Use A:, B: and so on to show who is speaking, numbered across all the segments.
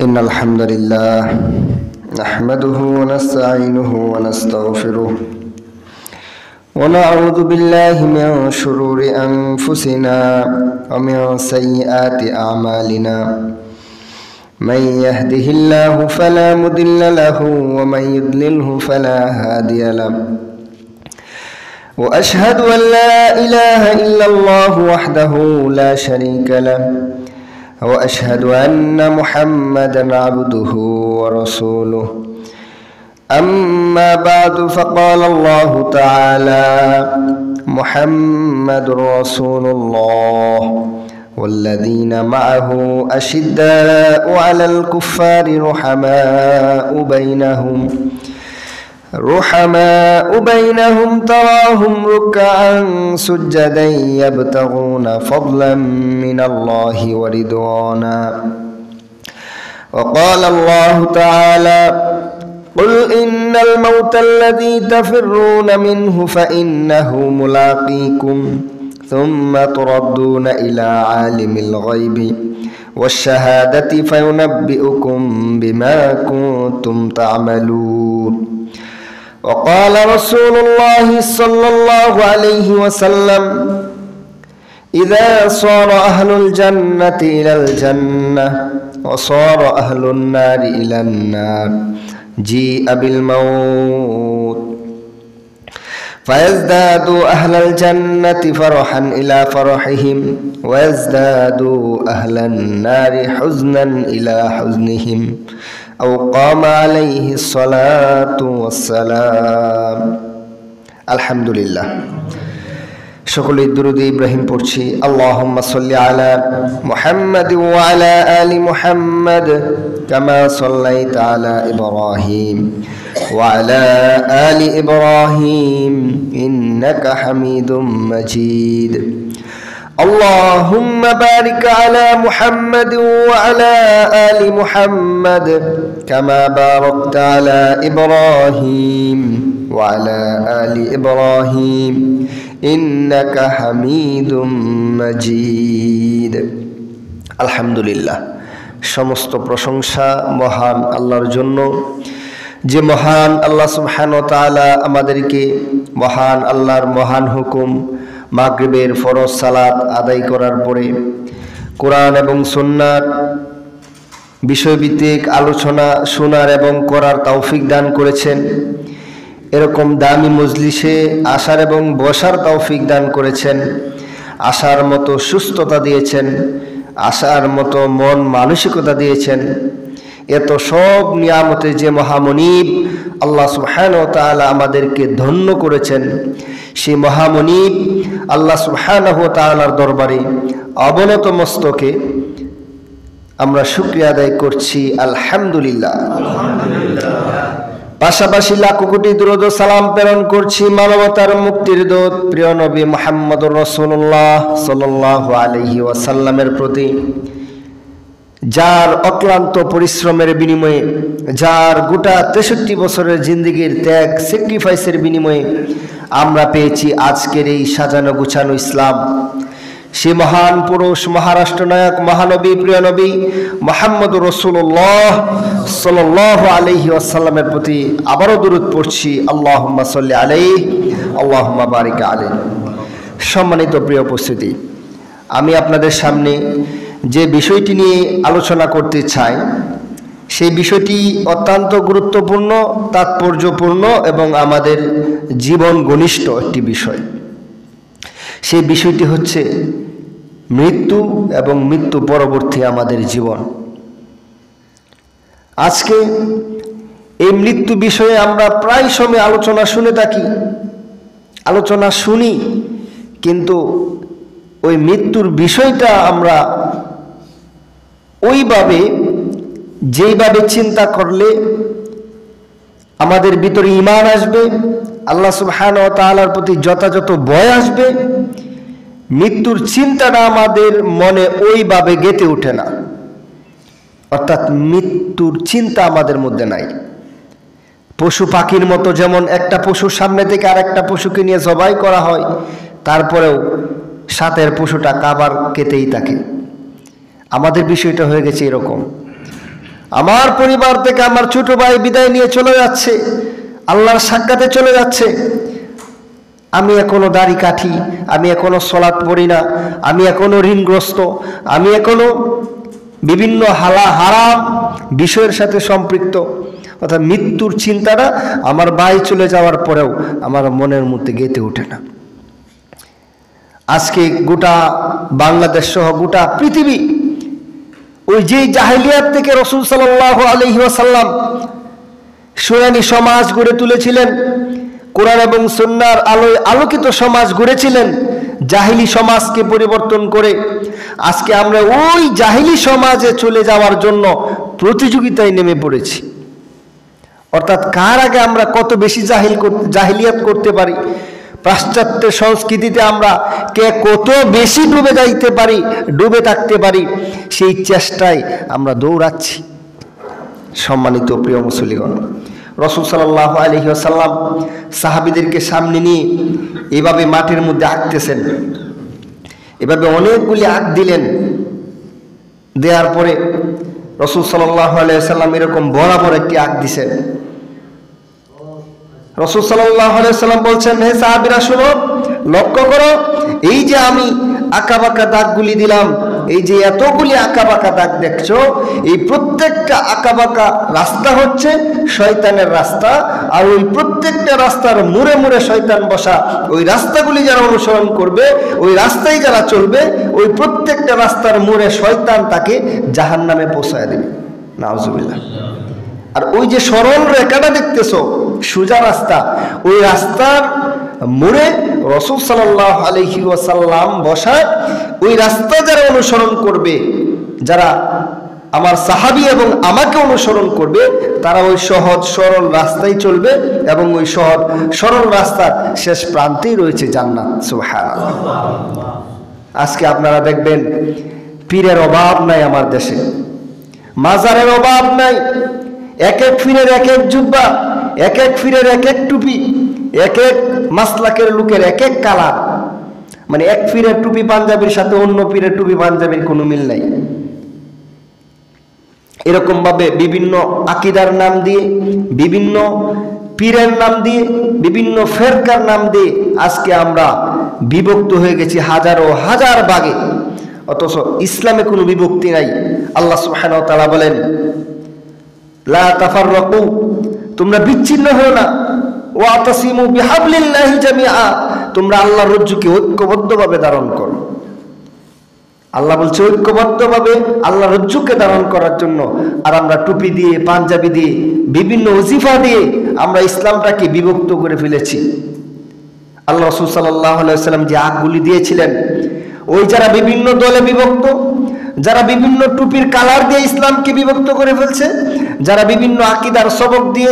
A: إن الحمد لله نحمده ونستعينه ونستغفره ونعوذ بالله من شرور أنفسنا ومن سيئات أعمالنا من يهده الله فلا مضل له ومن يضلله فلا هادي له وأشهد أن لا إله إلا الله وحده لا شريك له وأشهد أن محمدًا عبده ورسوله أما بعد فقال الله تعالى محمد رسول الله والذين معه أشداء على الكفار رحماء بينهم تراهم ركعا سجدا يبتغون فضلا من الله ورضوانا وقال الله تعالى قل إن الموت الذي تفرون منه فإنه ملاقيكم ثم تردون إلى عالم الغيب والشهادة فينبئكم بما كنتم تعملون وقال رسول الله صلى الله عليه وسلم إذا صار أهل الجنة إلى الجنة وصار أهل النار إلى النار جيء بالموت فيزداد أهل الجنة فرحا إلى فرحهم ويزداد أهل النار حزنا إلى حزنهم أو قام عليه الصلاة والسلام الحمد لله সকলে দুরূদ ইব্রাহিম পড়ছি আল্লাহুম্মা সাল্লি আলা মুহাম্মাদ ওয়া আলা আলি মুহাম্মাদ কামা সাল্লাইতা আলা ইব্রাহিম ওয়া আলা আলি ইব্রাহিম ইন্নাকা হামিদুম মাজিদ اللهم بارك على محمد وعلى آل محمد كما باركت على إبراهيم وعلى آل إبراهيم إنك حميد مجيد الحمد لله সমস্ত প্রশংসা মহান আল্লাহর জন্য যে মহান আল্লাহ সুবহানাহু ওয়া তাআলা আমাদেরকে মহান আল্লাহর মহান হুকুম মাগরিবের ফরজ সালাত আদায় করার পরে কোরআন এবং সুন্নাহর বিষয়ভিত্তিক আলোচনা শোনার এবং করার তৌফিক দান করেছেন। এরকম দামি মজলিসে আসার এবং বসার তৌফিক দান করেছেন। আসার মতো সুস্থতা দিয়েছেন, আসার মতো মন মানসিকতা দিয়েছেন। এত সব নিয়ামতে যে মহামনিব আল্লাহ সুবহানাহু ওয়া তাআলা আমাদেরকে ধন্য করেছেন, সেই মহামনিব আল্লাহ সুবহানাহু ওয়া তাআলার দরবারে অবনত মস্তকে আমরা শুকরিয়া আদায় করছি আলহামদুলিল্লাহ। পাশাপাশি লাখো কোটি দুরূদ ও সালাম প্রেরণ করছি মানবতার মুক্তির দূত প্রিয় নবী মুহাম্মদুর রাসূলুল্লাহ সাল্লাল্লাহু আলাইহি ওয়াসাল্লামের প্রতি, যার অক্লান্ত পরিশ্রমের বিনিময়ে, যার গোটা 63 বছরের জিন্দেগির ত্যাগ স্যাক্রিফাইসের বিনিময়ে আমরা পেয়েছি আজকের এই সাজানো গুছানো ইসলাম। সে মহান পুরুষ, মহারাষ্ট্র নায়ক, মহানবী, প্রিয় নবী মুহাম্মদুর রাসূলুল্লাহ সাল্লাল্লাহু আলাইহি ওয়াসাল্লামের প্রতি আবারও দরুদ পড়ছি আল্লাহুম্মা সাল্লি আলাইহি আল্লাহুম্মা বারিক আলাইহি। সম্মানিত প্রিয় উপস্থিতি, আমি আপনাদের সামনে যে বিষয়টি নিয়ে আলোচনা করতে চাই সেই বিষয়টি অত্যন্ত গুরুত্বপূর্ণ, তাৎপর্যপূর্ণ এবং আমাদের জীবন ঘনিষ্ঠ একটি বিষয়। সেই বিষয়টি হচ্ছে মৃত্যু এবং মৃত্যু পরবর্তী আমাদের জীবন। আজকে এই মৃত্যু বিষয়ে আমরা প্রায় সময় আলোচনা শুনে থাকি, আলোচনা শুনি, কিন্তু ওই মৃত্যুর বিষয়টা আমরা ওইভাবে যেইভাবে চিন্তা করলে আমাদের ভিতরে ঈমান আসবে, আল্লাহ সুবহানাহু ওয়া তাআলার প্রতি যথাযথ ভয় আসবে, মৃত্যুর চিন্তাটা আমাদের মনে ওইভাবে গেঁথে ওঠে না। অর্থাৎ মৃত্যুর চিন্তা আমাদের মধ্যে নাই। পশু পাখির মতো যেমন একটা পশুর সামনে থেকে আর একটা পশুকে নিয়ে জবাই করা হয়, তারপরেও সাথের পশুটা কাবার কেটেই থাকে। আমাদের বিষয়টা হয়ে গেছে এরকম। আমার পরিবার থেকে আমার ছোট ভাই বিদায় নিয়ে চলে যাচ্ছে, আল্লাহর সাক্ষাতে চলে যাচ্ছে। আমি এখনো দাড়ি কাঠি, আমি এখনো সলাৎ পড়ি না, আমি এখনো ঋণগ্রস্ত, আমি এখনো বিভিন্ন হারাম বিষয়ের সাথে সম্পৃক্ত। অর্থাৎ মৃত্যুর চিন্তাটা আমার ভাই চলে যাওয়ার পরেও আমার মনের মধ্যে গেঁথে ওঠে না। আজকে গোটা বাংলাদেশ সহ গোটা পৃথিবী ওই যে জাহেলিয়াত থেকে রাসূল সাল্লাল্লাহু আলাইহি ওয়াসাল্লাম সুরানি সমাজ গড়ে তুলেছিলেন, কোরআন এবং সুন্নাহর আলোয় আলোকিত সমাজ গড়েছিলেন, জাহিলি সমাজকে পরিবর্তন করে আজকে আমরা ওই জাহিলি সমাজে চলে যাওয়ার জন্য প্রতিযোগিতায় নেমে পড়েছি। অর্থাৎ কার আগে আমরা কত বেশি জাহিলিয়াত করতে পারি, পাশ্চাত্যের সংস্কৃতিতে আমরা কে কত বেশি ডুবে যাইতে পারি, ডুবে থাকতে পারি, সেই চেষ্টায় আমরা দৌড়াচ্ছি। সম্মানিত প্রিয় মুসলিগণ, রাসূল সাল্লাল্লাহু আলাইহি ওয়াসাল্লাম সাহাবীদেরকে সামনে নিয়ে এভাবে মাটির মধ্যে আঁকতেছেন। এভাবে অনেকগুলি আঁক দিলেন। দেওয়ার পরে রাসূল সাল্লাল্লাহু আলাইহি ওয়াসাল্লাম এরকম বরাবর একটি আঁক দিছেন। রাসূল সাল্লাল্লাহু আলাইহি ওয়াসাল্লাম বলছেন, হে সাহাবীরা শুনো, লক্ষ্য করো, এই যে আমি আঁকাবাঁকা দাগগুলি দিলাম, এই যে এতগুলি আঁকাবাঁকা দাগ দেখছো, এই প্রত্যেকটা আঁকাবাঁকা রাস্তা হচ্ছে শয়তানের রাস্তা। আর ওই প্রত্যেকটা রাস্তার মুড়ে মুড়ে শয়তান বসা। ওই রাস্তাগুলি যারা অনুসরণ করবে, ওই রাস্তায় যারা চলবে, ওই প্রত্যেকটা রাস্তার মুড়ে শয়তান তাকে জাহান্নামে পৌঁছায় দেবে। নাউজুবিল্লাহ। আর ওই যে সরল রেখাটা দেখতেছো, সোজা রাস্তা, ওই রাস্তার মোড়ে রাসূল সাল্লাল্লাহু আলাইহি ওয়াসাল্লাম বসা। ওই রাস্তা যারা অনুসরণ করবে, যারা আমার সাহাবী এবং আমাকে অনুসরণ করবে, তারা ওই সহজ সরল রাস্তায় চলবে এবং ওই সহজ সরল রাস্তার শেষ প্রান্তেই রয়েছে জান্নাত। সুবহানাল্লাহ। আজকে আপনারা দেখবেন পীরের অভাব নাই আমার দেশে, মাজারের অভাব নাই। এক এক পীরের এক এক জুব্বা, এক এক পীরের এক এক টুপি, এক এক মাসলাকের লোকের এক এক কালার। মানে এক পীরের টুপি পাঞ্জাবির সাথে অন্য পীরের টুপি পাঞ্জাবির কোনো মিল নাই। এরকম ভাবে বিভিন্ন আকিদার নাম দিয়ে, বিভিন্ন পীরের নাম দিয়ে, বিভিন্ন ফেরকার নাম দিয়ে আজকে আমরা বিভক্ত হয়ে গেছি হাজারো হাজার ভাগে। অথচ ইসলামে কোনো বিভক্তি নাই। আল্লাহ সুবহানাহু ওয়া তাআলা বলেন, লা তাফাররাকু, তোমরা বিচ্ছিন্ন হও না, ওয়াতাসিমু বিহাবলিল্লাহি জামিআ, তোমরা আল্লাহর রজ্জুকে ঐক্যবদ্ধভাবে ধারণ করো। আল্লাহ বলছে ঐক্যবদ্ধভাবে আল্লাহর রজ্জুকে ধারণ করার জন্য। আর আমরা টুপি দিয়ে, পাঞ্জাবি দিয়ে, বিভিন্ন ওজিফা দিয়ে আমরা ইসলামটাকে বিভক্ত করে ফেলেছি। আল্লাহ রাসূল সাল্লাল্লাহু আলাইহি ওয়াসাল্লাম যে আগুলি দিয়েছিলেন, ওই যারা বিভিন্ন দলে বিভক্ত, যারা বিভিন্ন টুপির কালার দিয়ে ইসলামকে বিভক্ত করে ফেলছে, যারা বিভিন্ন আকীদার সবক দিয়ে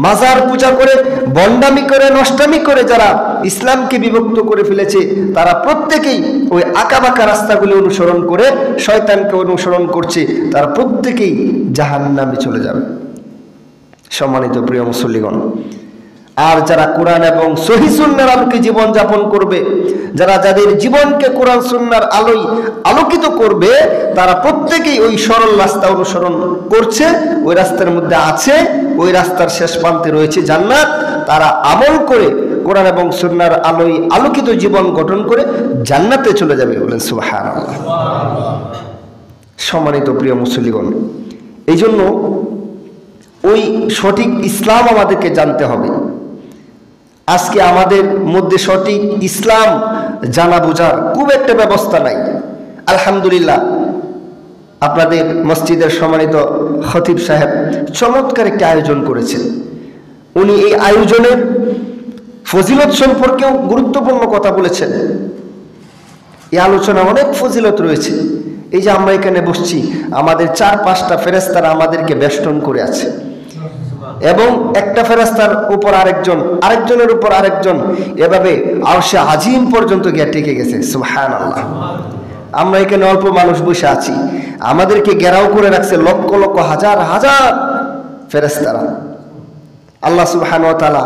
A: মাজার পূজা করে, বন্ডামি করে, নষ্টামি করে যারা ইসলামকে বিভক্ত করে ফেলেছে, তারা প্রত্যেকেই ওই আঁকাবাঁকা রাস্তাগুলি অনুসরণ করে শয়তানকে অনুসরণ করছে। তারা প্রত্যেকেই জাহান্নামে চলে যাবে। সম্মানিত প্রিয় মুসল্লিগণ, আর যারা কোরআন এবং সহিহ সুন্নাহর আলোকে জীবন যাপন করবে, যারা যাদের জীবনকে কোরআন সুন্নাহর আলোয় আলোকিত করবে, তারা প্রত্যেকেই ওই সরল রাস্তা অনুসরণ করছে, ওই রাস্তার মধ্যে আছে, ওই রাস্তার শেষ প্রান্তে রয়েছে জান্নাত। তারা আমল করে কোরআন এবং সুন্নাহর আলোয় আলোকিত জীবন গঠন করে জান্নাতে চলে যাবে। বলেন সুবহানাল্লাহ। সম্মানিত প্রিয় মুসল্লিগণ, এই জন্য ওই সঠিক ইসলাম আমাদেরকে জানতে হবে। আজকে আমাদের মধ্যে সঠিক ইসলাম জানা বোঝার খুব একটা ব্যবস্থা নাই। আলহামদুলিল্লাহ, আপনাদের মসজিদের সম্মানিত খতিব সাহেব চমৎকার একটি আয়োজন করেছেন। উনি এই আয়োজনের ফজিলত সম্পর্কেও গুরুত্বপূর্ণ কথা বলেছেন। এই আলোচনা অনেক ফজিলত রয়েছে। এই যে আমরা এখানে বসছি, আমাদের 4-5টা ফেরেশতারা আমাদেরকে বেষ্টন করে আছে, এবং একটা ফেরেশতার উপর আরেকজন, আরেকজনের উপর আরেকজন, এভাবে আরশে আজিম পর্যন্ত গিয়ে টিকে গেছে। সুবহানাল্লাহ। আমরা এখানে অল্প মানুষ বসে আছি, আমাদেরকে ঘেরাও করে রাখছে লক্ষ লক্ষ হাজার হাজার ফেরেশতারা। আল্লাহ সুবহানাহু ওয়া তাআলা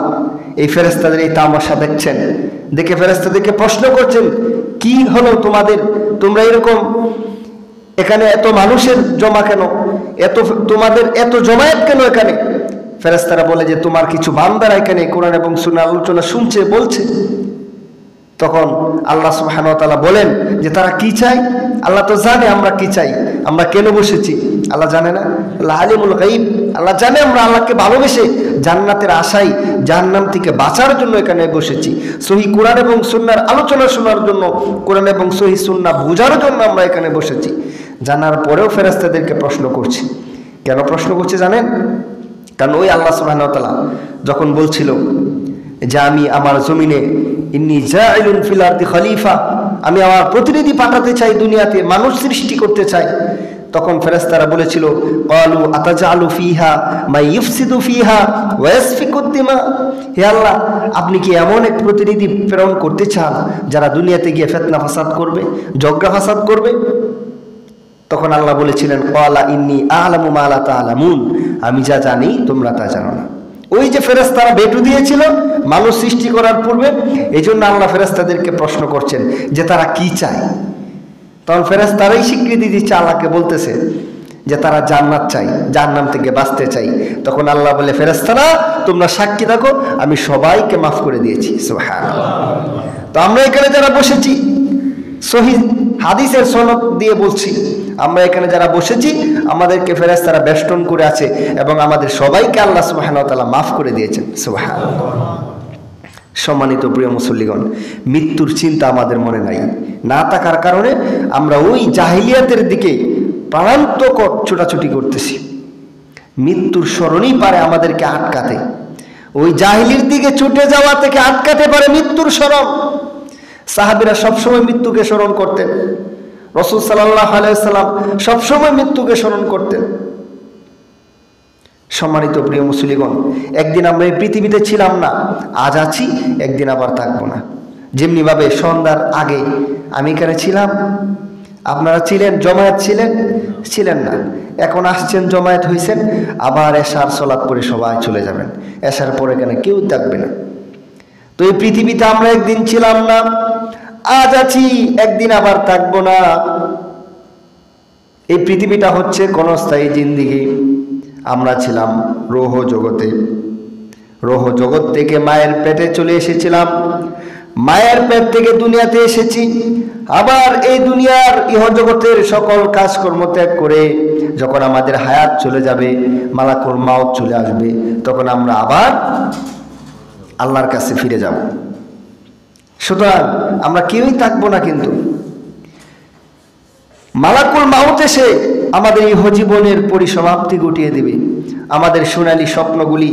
A: এই ফেরেশতাদের এই তামাশা দেখছেন, দেখে ফেরেশতাদেরকে প্রশ্ন করছেন, কি হলো তোমাদের, তোমরা এরকম এখানে এত মানুষের জমা কেন, এত তোমাদের এত জমায়েত কেন এখানে? ফেরেশতারা বলে যে তোমার কিছু বান্দারা এখানে কোরআন এবং সুন্নাহ আলোচনা শুনছে, বলছে। তখন আল্লাহ সুবহানাহু ওয়া তাআলা বলেন যে তারা কি চায়? আল্লাহ তো জানে আমরা কি চাই, আমরা কেন বসেছি। আল্লাহ জানে না? আল্লাহ আলিমুল গায়ব। আল্লাহ জানে আমরা আল্লাহকে ভালোবেসে জান্নাতের আশায় জাহান্নাম থেকে বাঁচার জন্য এখানে বসেছি। সহিহ কোরআন এবং সুন্নাহর আলোচনা শোনার জন্য, কোরআন এবং সহিহ সুন্নাহ বোঝার জন্য আমরা এখানে বসেছি। জানার পরেও ফেরেশতাদেরকে প্রশ্ন করছি। কেন প্রশ্ন করছে জানেন? কারণ ওই আল্লাহ সুবহানাহু ওয়া তাআলা যখন বলছিল যে আমি আমার জমিনে ইন্নী জাইলুন ফিল আরদি খলিফা, আমি আমার প্রতিনিধি পাঠাতে চাই দুনিয়াতে, মানুষ সৃষ্টি করতে চাই, তখন ফেরেশতারা বলেছিল ক্বালু আতাজালু ফিহা মাই ইফসিদু ফিহা ওয়া ইয়াসফিকুদ দিমা, হে আল্লাহ আপনি কি এমন এক প্রতিনিধি প্রেরণ করতে চান যারা দুনিয়াতে গিয়ে ফিতনা ফাসাদ করবে, যজ্ঞা ফাসাদ করবে? তখন আল্লাহ বলেছিলেন ক্বালা ইন্নী আ'লামু মা লা তা'লামুন, আমি যা জানি তোমরা তা জানো না। ওই যে ফেরেশতারা বেটু দিয়েছিল মানুষ সৃষ্টি করার পূর্বে, এই জন্য আল্লাহ ফেরেশতাদেরকে প্রশ্ন করছেন যে তারা কি চায়। তখন ফেরেশতারাই স্বীকৃতি দিচ্ছে, আল্লাহকে বলতেছে যে তারা জান্নাত চাই, জাহান্নাম থেকে বাঁচতে চাই। তখন আল্লাহ বলে ফেরেশতারা তোমরা সাক্ষী থাকো আমি সবাইকে মাফ করে দিয়েছি। সুবহানাল্লাহ। তো আমরা এখানে যারা বসেছি, সহিহ হাদিসের সনদ দিয়ে বলছি, আমরা এখানে যারা বসেছি আমাদেরকে ফেরেশতারা বেষ্টন করে আছে এবং আমাদের সবাইকে আল্লাহ সুবহানাহু ওয়া তাআলা মাফ করে দিয়েছেন। সুবহানাল্লাহ। সম্মানিত প্রিয় মুসল্লিগণ, মৃত্যুর চিন্তা আমাদের মনে নাই, না থাকার কারণে আমরা ওই জাহিলিয়াতের দিকে প্রাণান্তকর ছোটাছুটি করতেছি। মৃত্যুর স্মরণই পারে আমাদেরকে আটকাতে, ওই জাহিলির দিকে ছুটে যাওয়া থেকে আটকাতে পারে মৃত্যুর স্মরণ। সাহাবীরা সবসময় মৃত্যুকে স্মরণ করতেন, রাসূল সাল্লাল্লাহু আলাইহি ওয়াসাল্লাম সবসময় মৃত্যুকে স্মরণ করতেন। সম্মানিত প্রিয় মুসলিগণ, একদিন আমরা এই পৃথিবীতে ছিলাম না, আজ আছি, একদিন আবার থাকবো না। যেমনিভাবে সন্ধ্যার আগে আমি এখানে ছিলাম, আপনারা ছিলেন, জমায়েত ছিলেন না, এখন আসছেন, জমায়েত হয়েছেন, আবার এশার সালাত পড়ে সবাই চলে যাবেন, এশার পরে এখানে কেউ থাকবে না। তো এই পৃথিবীতে আমরা একদিন ছিলাম না, আজ আছি, একদিন আবার থাকবো না। এই পৃথিবীটা হচ্ছে ক্ষণস্থায়ী জিন্দেগি। আমরা ছিলাম রোহ জগতে, রোহ জগৎ থেকে মায়ের পেটে চলে এসেছিলাম, মায়ের পেট থেকে দুনিয়াতে এসেছি। আবার এই দুনিয়ার ইহজগতের সকল কাজকর্ম ত্যাগ করে যখন আমাদের হায়াত চলে যাবে, মালাকুল মাউত চলে আসবে, তখন আমরা আবার আল্লাহর কাছে ফিরে যাব। সুতরাং আমরা কেউই থাকবো না, কিন্তু মালাকুল মাউত এসে আমাদের ইহজীবনের পরিসমাপ্তি ঘটিয়ে দেবে। আমাদের সোনালী স্বপ্নগুলি,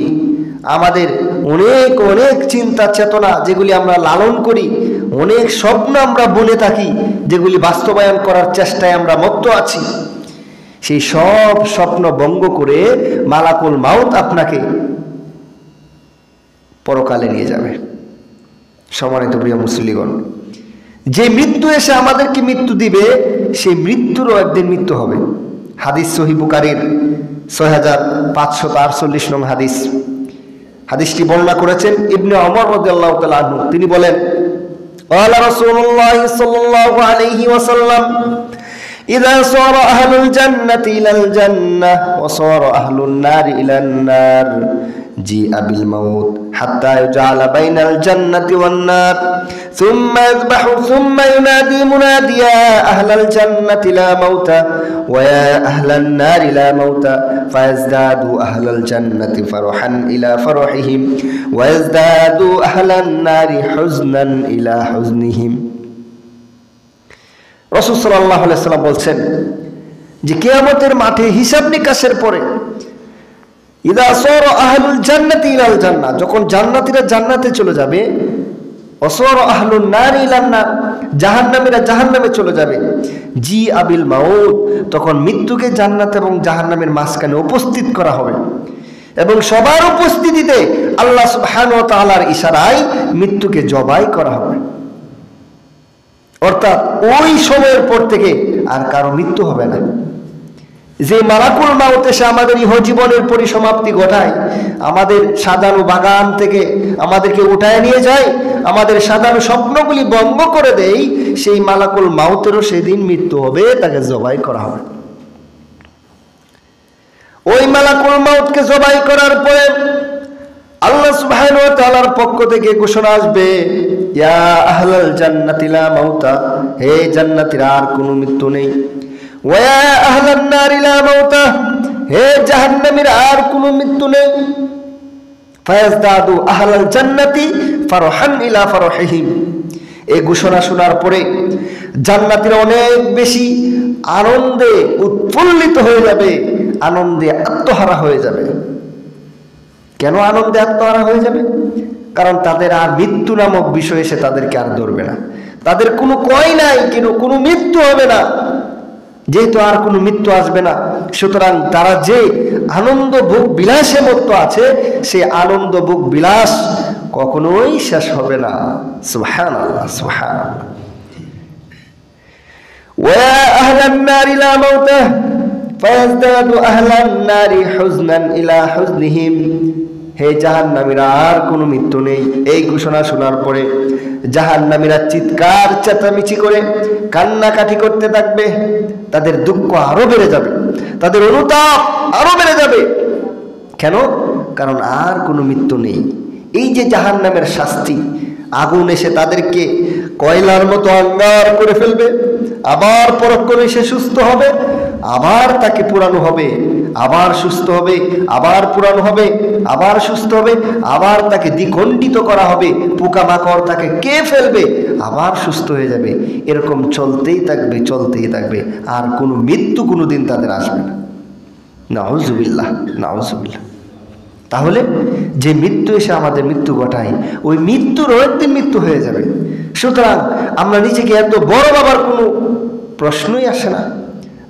A: আমাদের অনেক অনেক চিন্তা চেতনা যেগুলি আমরা লালন করি, অনেক স্বপ্ন আমরা বলে থাকি যেগুলি বাস্তবায়ন করার চেষ্টায় আমরা মত্ত আছি, সেই সব স্বপ্ন ভঙ্গ করে মালাকুল মাউত আপনাকে পরকালে নিয়ে যাবে। সম্মানিত প্রিয় মুসল্লিগণ, যে মৃত্যু এসে আমাদেরকে মৃত্যু দিবে, সেই মৃত্যুরও একদিন মৃত্যু হবে। হাদিস সহিহ বুখারীর 6548 নং হাদিস। হাদিসটি বর্ণনা করেছেন ইবনে ওমর রাদিয়াল্লাহু তাআলা আনহু। তিনি বলেন, ক্বালা রাসূলুল্লাহ সাল্লাল্লাহু আলাইহি ওয়াসাল্লাম, ইযা সারা আহলুল জান্নাতি ইলাল জান্নাহ ওয়া সারা আহলুন নারি ইলান নার জিআ বিল মাউত হাত্তা ইউজালা বাইনাল জান্নাতি ওয়ান নার সুম্মা ইয়াযবাহু সুম্মা ইউনাদি মুনাদিয়া আহলাল জান্নাতি লা মাউতা ওয়া ইয়া আহলান নারি লা মাউতা ফায়াজদাদু আহলাল জান্নাতি ফারহান ইলা ফারহিহিম ওয়া ইয়াজদাদু আহলান নারি হুজনান ইলা হুজনিহিম। রাসূল সাল্লাল্লাহু আলাইহি ওয়াসাল্লাম বলছেন যে কিয়ামতের মাঠে হিসাব নিকাশের পরে ইযা সারা আহলুল জান্নাতি ইলাল জান্নাহ, যখন জান্নাতীরা জান্নাতে চলে যাবে, ওয়া সারা আহলুন নার ইলান নার, জাহান্নামীরা জাহান্নামে চলে যাবে, জি আবিল মাউত, তখন মৃত্যুকে জান্নাত এবং জাহান্নামের মাঝখানে উপস্থিত করা হবে এবং সবার উপস্থিতিতে আল্লাহ সুবহানাহু ওয়া তাআলার ইশারায় মৃত্যুকে জবাই করা হবে। অর্থাৎ ওই সময়ের পর থেকে আর কারো মৃত্যু হবে না। যে মালাকুল মাউত এসে আমাদের ইহজীবনের পরিসমাপ্তি ঘটায়, আমাদের সাজানো বাগান থেকে আমাদেরকে উঠায় নিয়ে যায়, আমাদের সাজানো স্বপ্নগুলি ভঙ্গ করে দেয়, সেই মালাকুল মাউতেরও সেদিন মৃত্যু হবে, তাকে জবাই করা হবে। মালাকুল মাউতকে জবাই করার পরে আল্লাহ সুবহানাহু ওয়া তাআলার পক্ষ থেকে ঘোষণা আসবে, ইয়া আহলাল জান্নাতি লা মাউতা, হে জান্নাতীরা আর কোনো মৃত্যু নেই। ওয়া ইয়া আহলান নারি লা মাউতা, হে জাহান্নামীরা আর কোনো মৃত্যু নেই। ফায়াজদাদু আহলাল জান্নাতি ফারহান ইলা ফারহিহিম। এই ঘোষণা শোনার পরে জান্নাতীরা অনেক বেশি আনন্দে উৎফুল্লিত হয়ে যাবে, আনন্দে আত্মহারা হয়ে যাবে। কেন আনন্দে আত্মহারা হয়ে যাবে? কারণ তাদের আর মৃত্যু নামক বিষয় এসে তাদেরকে আর ধরবে না। তাদের কোনো কয় নাই, কিন্তু কোনো মৃত্যু হবে না। যেহেতু আর কোনো মৃত্যু আসবে না, সুতরাং তারা যে আনন্দ ভোগ বিলাসে মত্ত আছে, সেই আনন্দ ভোগ বিলাস কখনোই শেষ হবে না। সুবহানাল্লাহ, সুবহানাল্লাহ। ওয়া আহলান নারি লা মাউতা ফায়াজদাদু আহলান নারি হুজনান ইলা হুজনিহিম। হে জাহান্নামীরা আর কোনো মৃত্যু নেই। এই ঘোষণা শোনার পরে জাহান্নামীরা চিৎকার চেঁচামেচি করে কান্নাকাটি করতে থাকবে। তাদের দুঃখ আরো বেড়ে যাবে, তাদের অনুতাপ আরো বেড়ে যাবে। কেন? কারণ আর কোনো মৃত্যু নেই। এই যে জাহান্নামের শাস্তি, আগুন এসে তাদেরকে কয়লার মতো অঙ্গার করে ফেলবে, আবার পরক্ষণে সে সুস্থ হবে, আবার তাকে পুরানো হবে, আবার সুস্থ হবে, আবার পুরানো হবে, আবার সুস্থ হবে, আবার তাকে দ্বিখণ্ডিত করা হবে, পোকামাকড় তাকে কে ফেলবে, আবার সুস্থ হয়ে যাবে। এরকম চলতেই থাকবে, চলতেই থাকবে। আর কোনো মৃত্যু কোনোদিন তাদের আসবে না। নাউজুবিল্লাহ, নাউজুবিল্লাহ। তাহলে যে মৃত্যু এসে আমাদের মৃত্যু ঘটায়, ওই মৃত্যুর একদিন মৃত্যু হয়ে যাবে। সুতরাং আমরা নিজেকে এত বড় বাবার কোনো প্রশ্নই আসে না।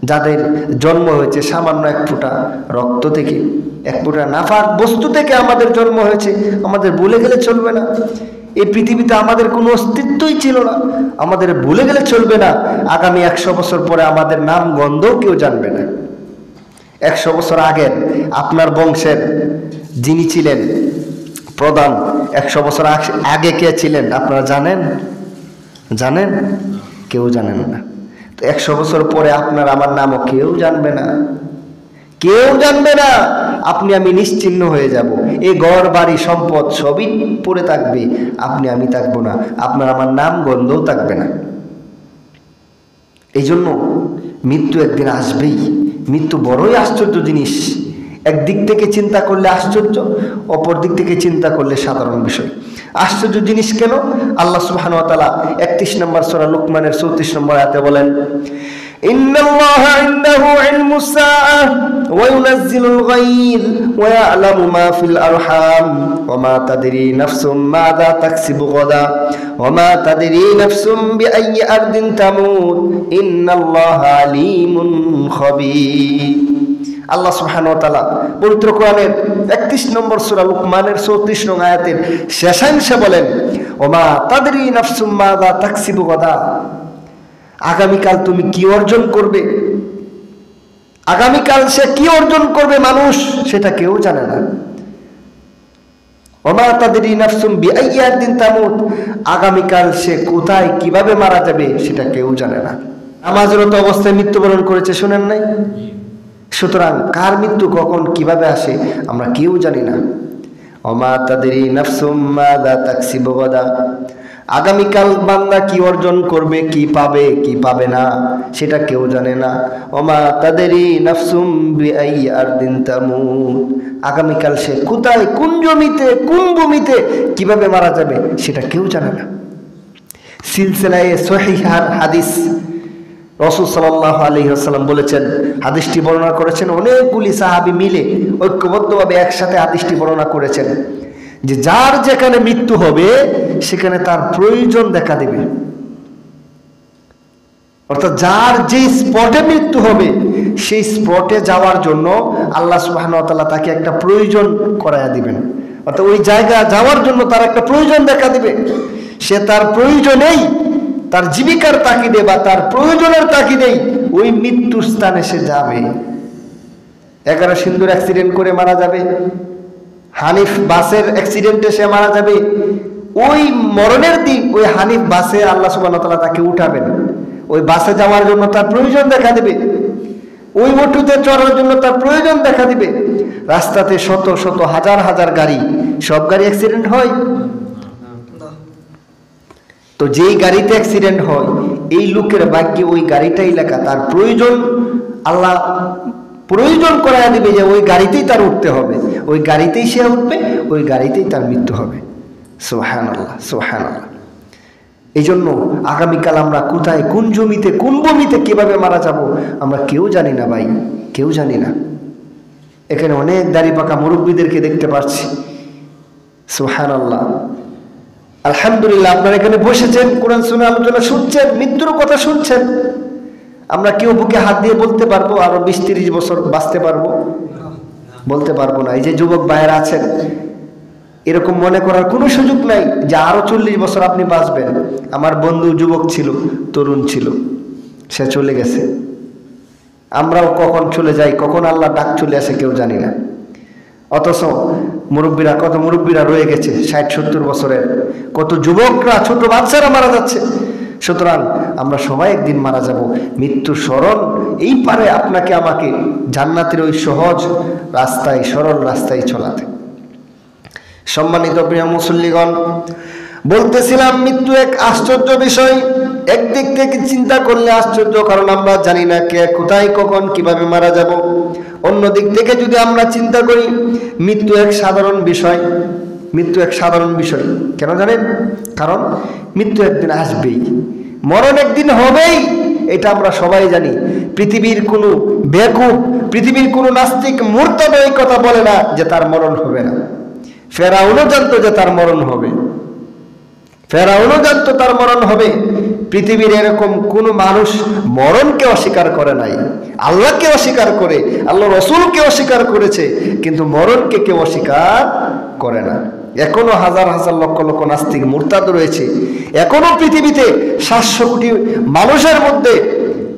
A: যাদের জন্ম হয়েছে সামান্য এক ফোঁটা রক্ত থেকে, এক ফোঁটা নাফাক বস্তু থেকে আমাদের জন্ম হয়েছে, আমাদের ভুলে গেলে চলবে না। এই পৃথিবীতে আমাদের কোনো অস্তিত্বই ছিল না, আমাদের ভুলে গেলে চলবে না। আগামী 100 বছর পরে আমাদের নাম গন্ধও কেউ জানবে না। 100 বছর আগের আপনার বংশের যিনি ছিলেন প্রধান, 100 বছর আগে কে ছিলেন আপনারা জানেন? জানেন? কেউ জানেন না। তো 100 বছর পরে আপনার আমার নামও কেউ জানবে না, কেউ জানবে না। আপনি আমি নিশ্চিহ্ন হয়ে যাব। এই ঘর বাড়ি সম্পদ সবই পড়ে থাকবে, আপনি আমি থাকবো না, আপনার আমার নাম গন্ধও থাকবে না। এই জন্য মৃত্যু একদিন আসবেই। মৃত্যু বড়ই আশ্চর্য জিনিস। একদিক থেকে চিন্তা করলে আশ্চর্য, অপর দিক থেকে চিন্তা করলে সাধারণ বিষয়। আশ্চর্য জিনিস কেন? আল্লাহ সুবহানাহু ওয়া তাআলা 31 নম্বর সূরা লুকমানের 34 নম্বর আয়াতে বলেন, ইন্নাল্লাহা ইনদাহু ইলমুস সাআহ ওয়া ইউনাজ্জিলুল গায়য ওয়া ইয়া'লামু মা ফিল আরহাম ওয়া মা তাদরি নাফসুম মাযা তাকসিবু গাদা ওয়া মা তাদরি নাফসুম বিআইয়ি আরদিন তামুত ইন্নাল্লাহা আলীমুন খাবীর। আল্লাহ সুবহানাহু ওয়া তাআলা পবিত্র কোরআনের 31 নম্বর সূরা লুকমানের 34 নং আয়াতের শেষাংশে বলেন, ওমা তাদরি নাফসুম মাযা তাকসিবু গাদা। আগামীকাল তুমি কি অর্জন করবে, আগামীকাল সে কি অর্জন করবে মানুষ সেটা কেউ জানে না। ওমা তাদরি নাফসুম বিআইয়ি আরদিন তামুত, আগামীকাল সে কোথায় কিভাবে মারা যাবে সেটা কেউ জানে না। নামাজরত অবস্থায় মৃত্যুবরণ করেছে, শুনেন নাই? সুতরাং কার মৃত্যু কখন কিভাবে আসে আমরা কেউ জানি না। ওমা তাদরি নাফসুম মাযা তাকসিবু গাদা, আগামীকাল বান্দা কি অর্জন করবে, কি পাবে কি পাবে না সেটা কেউ জানে না। ওমা তাদরি নাফসুম বিআইয়ি আরদিন তামুত, আগামীকাল সে কোথায়, কোন জমিতে, কোন ভূমিতে কিভাবে মারা যাবে সেটা কেউ জানে না। সিলসিলায়ে সহিহার হাদিস রাসূল সাল্লাল্লাহু আলাইহি ওয়াসাল্লাম বলেছেন, হাদিসটি বর্ণনা করেছেন অনেকগুলি সাহাবী মিলে ঐক্যবদ্ধভাবে একসাথে হাদিসটি বর্ণনা করেছেন যে যার যেখানে মৃত্যু হবে সেখানে তার প্রয়োজন দেখা দেবে। অর্থাৎ যার যে স্পটে মৃত্যু হবে সেই স্পটে যাওয়ার জন্য আল্লাহ সুবহানাহু ওয়া তাআলা তাকে একটা প্রয়োজন করায়া দিবেন। অর্থাৎ ওই জায়গা যাওয়ার জন্য তার একটা প্রয়োজন দেখা দিবে। সে তার প্রয়োজনেই, তার জীবিকার তাগিদে বা তার প্রয়োজনের তাগিদেই ওই মৃত্যুর স্থানে সে যাবে। 11 সিন্ধুর অ্যাক্সিডেন্ট করে মারা যাবে, হানিফ বাসের অ্যাক্সিডেন্টে সে মারা যাবে। ওই মরণের দিন ওই হানিফ বাসে আল্লাহ সুবহানাহু ওয়া তাআলা তাকে উঠাবেন, ওই বাসে যাওয়ার জন্য তার প্রয়োজন দেখা দেবে। ওই অটোতে চড়ার জন্য তার প্রয়োজন দেখা দিবে। রাস্তাতে শত শত হাজার হাজার গাড়ি, সব গাড়ি অ্যাক্সিডেন্ট হয়? তো যেই গাড়িতে অ্যাক্সিডেন্ট হয় এই লোকের ভাগ্যে ওই গাড়িটাই লেখা, তার প্রয়োজন আল্লাহ প্রয়োজন করাইয়া দিবে যে ওই গাড়িতেই তার উঠতে হবে, ওই গাড়িতেই সে উঠবে, ওই গাড়িতেই তার মৃত্যু হবে। সুবহানাল্লাহ, সুবহানাল্লাহ। এই জন্য আগামীকাল আমরা কোথায়, কোন জমিতে, কোন ভূমিতে কিভাবে মারা যাব আমরা কেউ জানি না ভাই, কেউ জানি না। এখানে অনেক দাড়ি পাকা মুরব্বীদেরকে দেখতে পাচ্ছি। সুবহানাল্লাহ, আলহামদুলিল্লাহ। আপনারা এখানে বসেছেন, কোরআন শুনে আলোচনা শুনছেন, মৃত্যুর কথা শুনছেন। আমরা কেউ বুকে হাত দিয়ে বলতে পারবো আরো 20-30 বছর বাঁচতে পারবো? বলতে পারবো না। এই যে যুবক ভাইয়েরা আছেন, এরকম মনে করার কোনো সুযোগ নাই যে আরো 40 বছর আপনি বাঁচবেন। আমার বন্ধু যুবক ছিল, তরুণ ছিল, সে চলে গেছে। আমরাও কখন চলে যাই, কখন আল্লাহ ডাক চলে আসে কেউ জানি না। অথচ মুরব্বীরা, কত মুরব্বীরা রয়ে গেছে 60-70 বছরের, কত যুবকরা, ছোট বাচ্চারা মারা যাচ্ছে। সুতরাং আমরা সবাই একদিন মারা যাব। মৃত্যুর স্মরণ এই পারে আপনাকে আমাকে জান্নাতের ওই সহজ রাস্তায়, সরল রাস্তায় চলাতে। সম্মানিত প্রিয় মুসল্লিগণ, বলতেছিলাম মৃত্যু এক আশ্চর্য বিষয়। একদিক থেকে চিন্তা করলে আশ্চর্য, কারণ আমরা জানি না কে কোথায়, কখন, কিভাবে মারা যাব। অন্য দিক থেকে যদি আমরা চিন্তা করি, মৃত্যু এক সাধারণ বিষয়। মৃত্যু এক সাধারণ বিষয় কেন জানেন? কারণ মৃত্যু একদিন আসবেই, মরণ একদিন হবেই, এটা আমরা সবাই জানি। পৃথিবীর কোনো বেকুব, পৃথিবীর কোনো নাস্তিক মুরতাদ এই কথা বলে না যে তার মরণ হবে না। ফেরাউনও জানতো যে তার মরণ হবে, ফেরাউনও জানতো তার মরণ হবে। পৃথিবীর এরকম কোন মানুষ মরণকে অস্বীকার করে নাই। আল্লাহকে অস্বীকার করে, আল্লাহ রসুলকে অস্বীকার করেছে, কিন্তু মরণকে কেউ অস্বীকার করে না। এখনো হাজার হাজার লক্ষ লক্ষ নাস্তিক মুরতাদ রয়েছে। এখনো পৃথিবীতে 700 কোটি মানুষের মধ্যে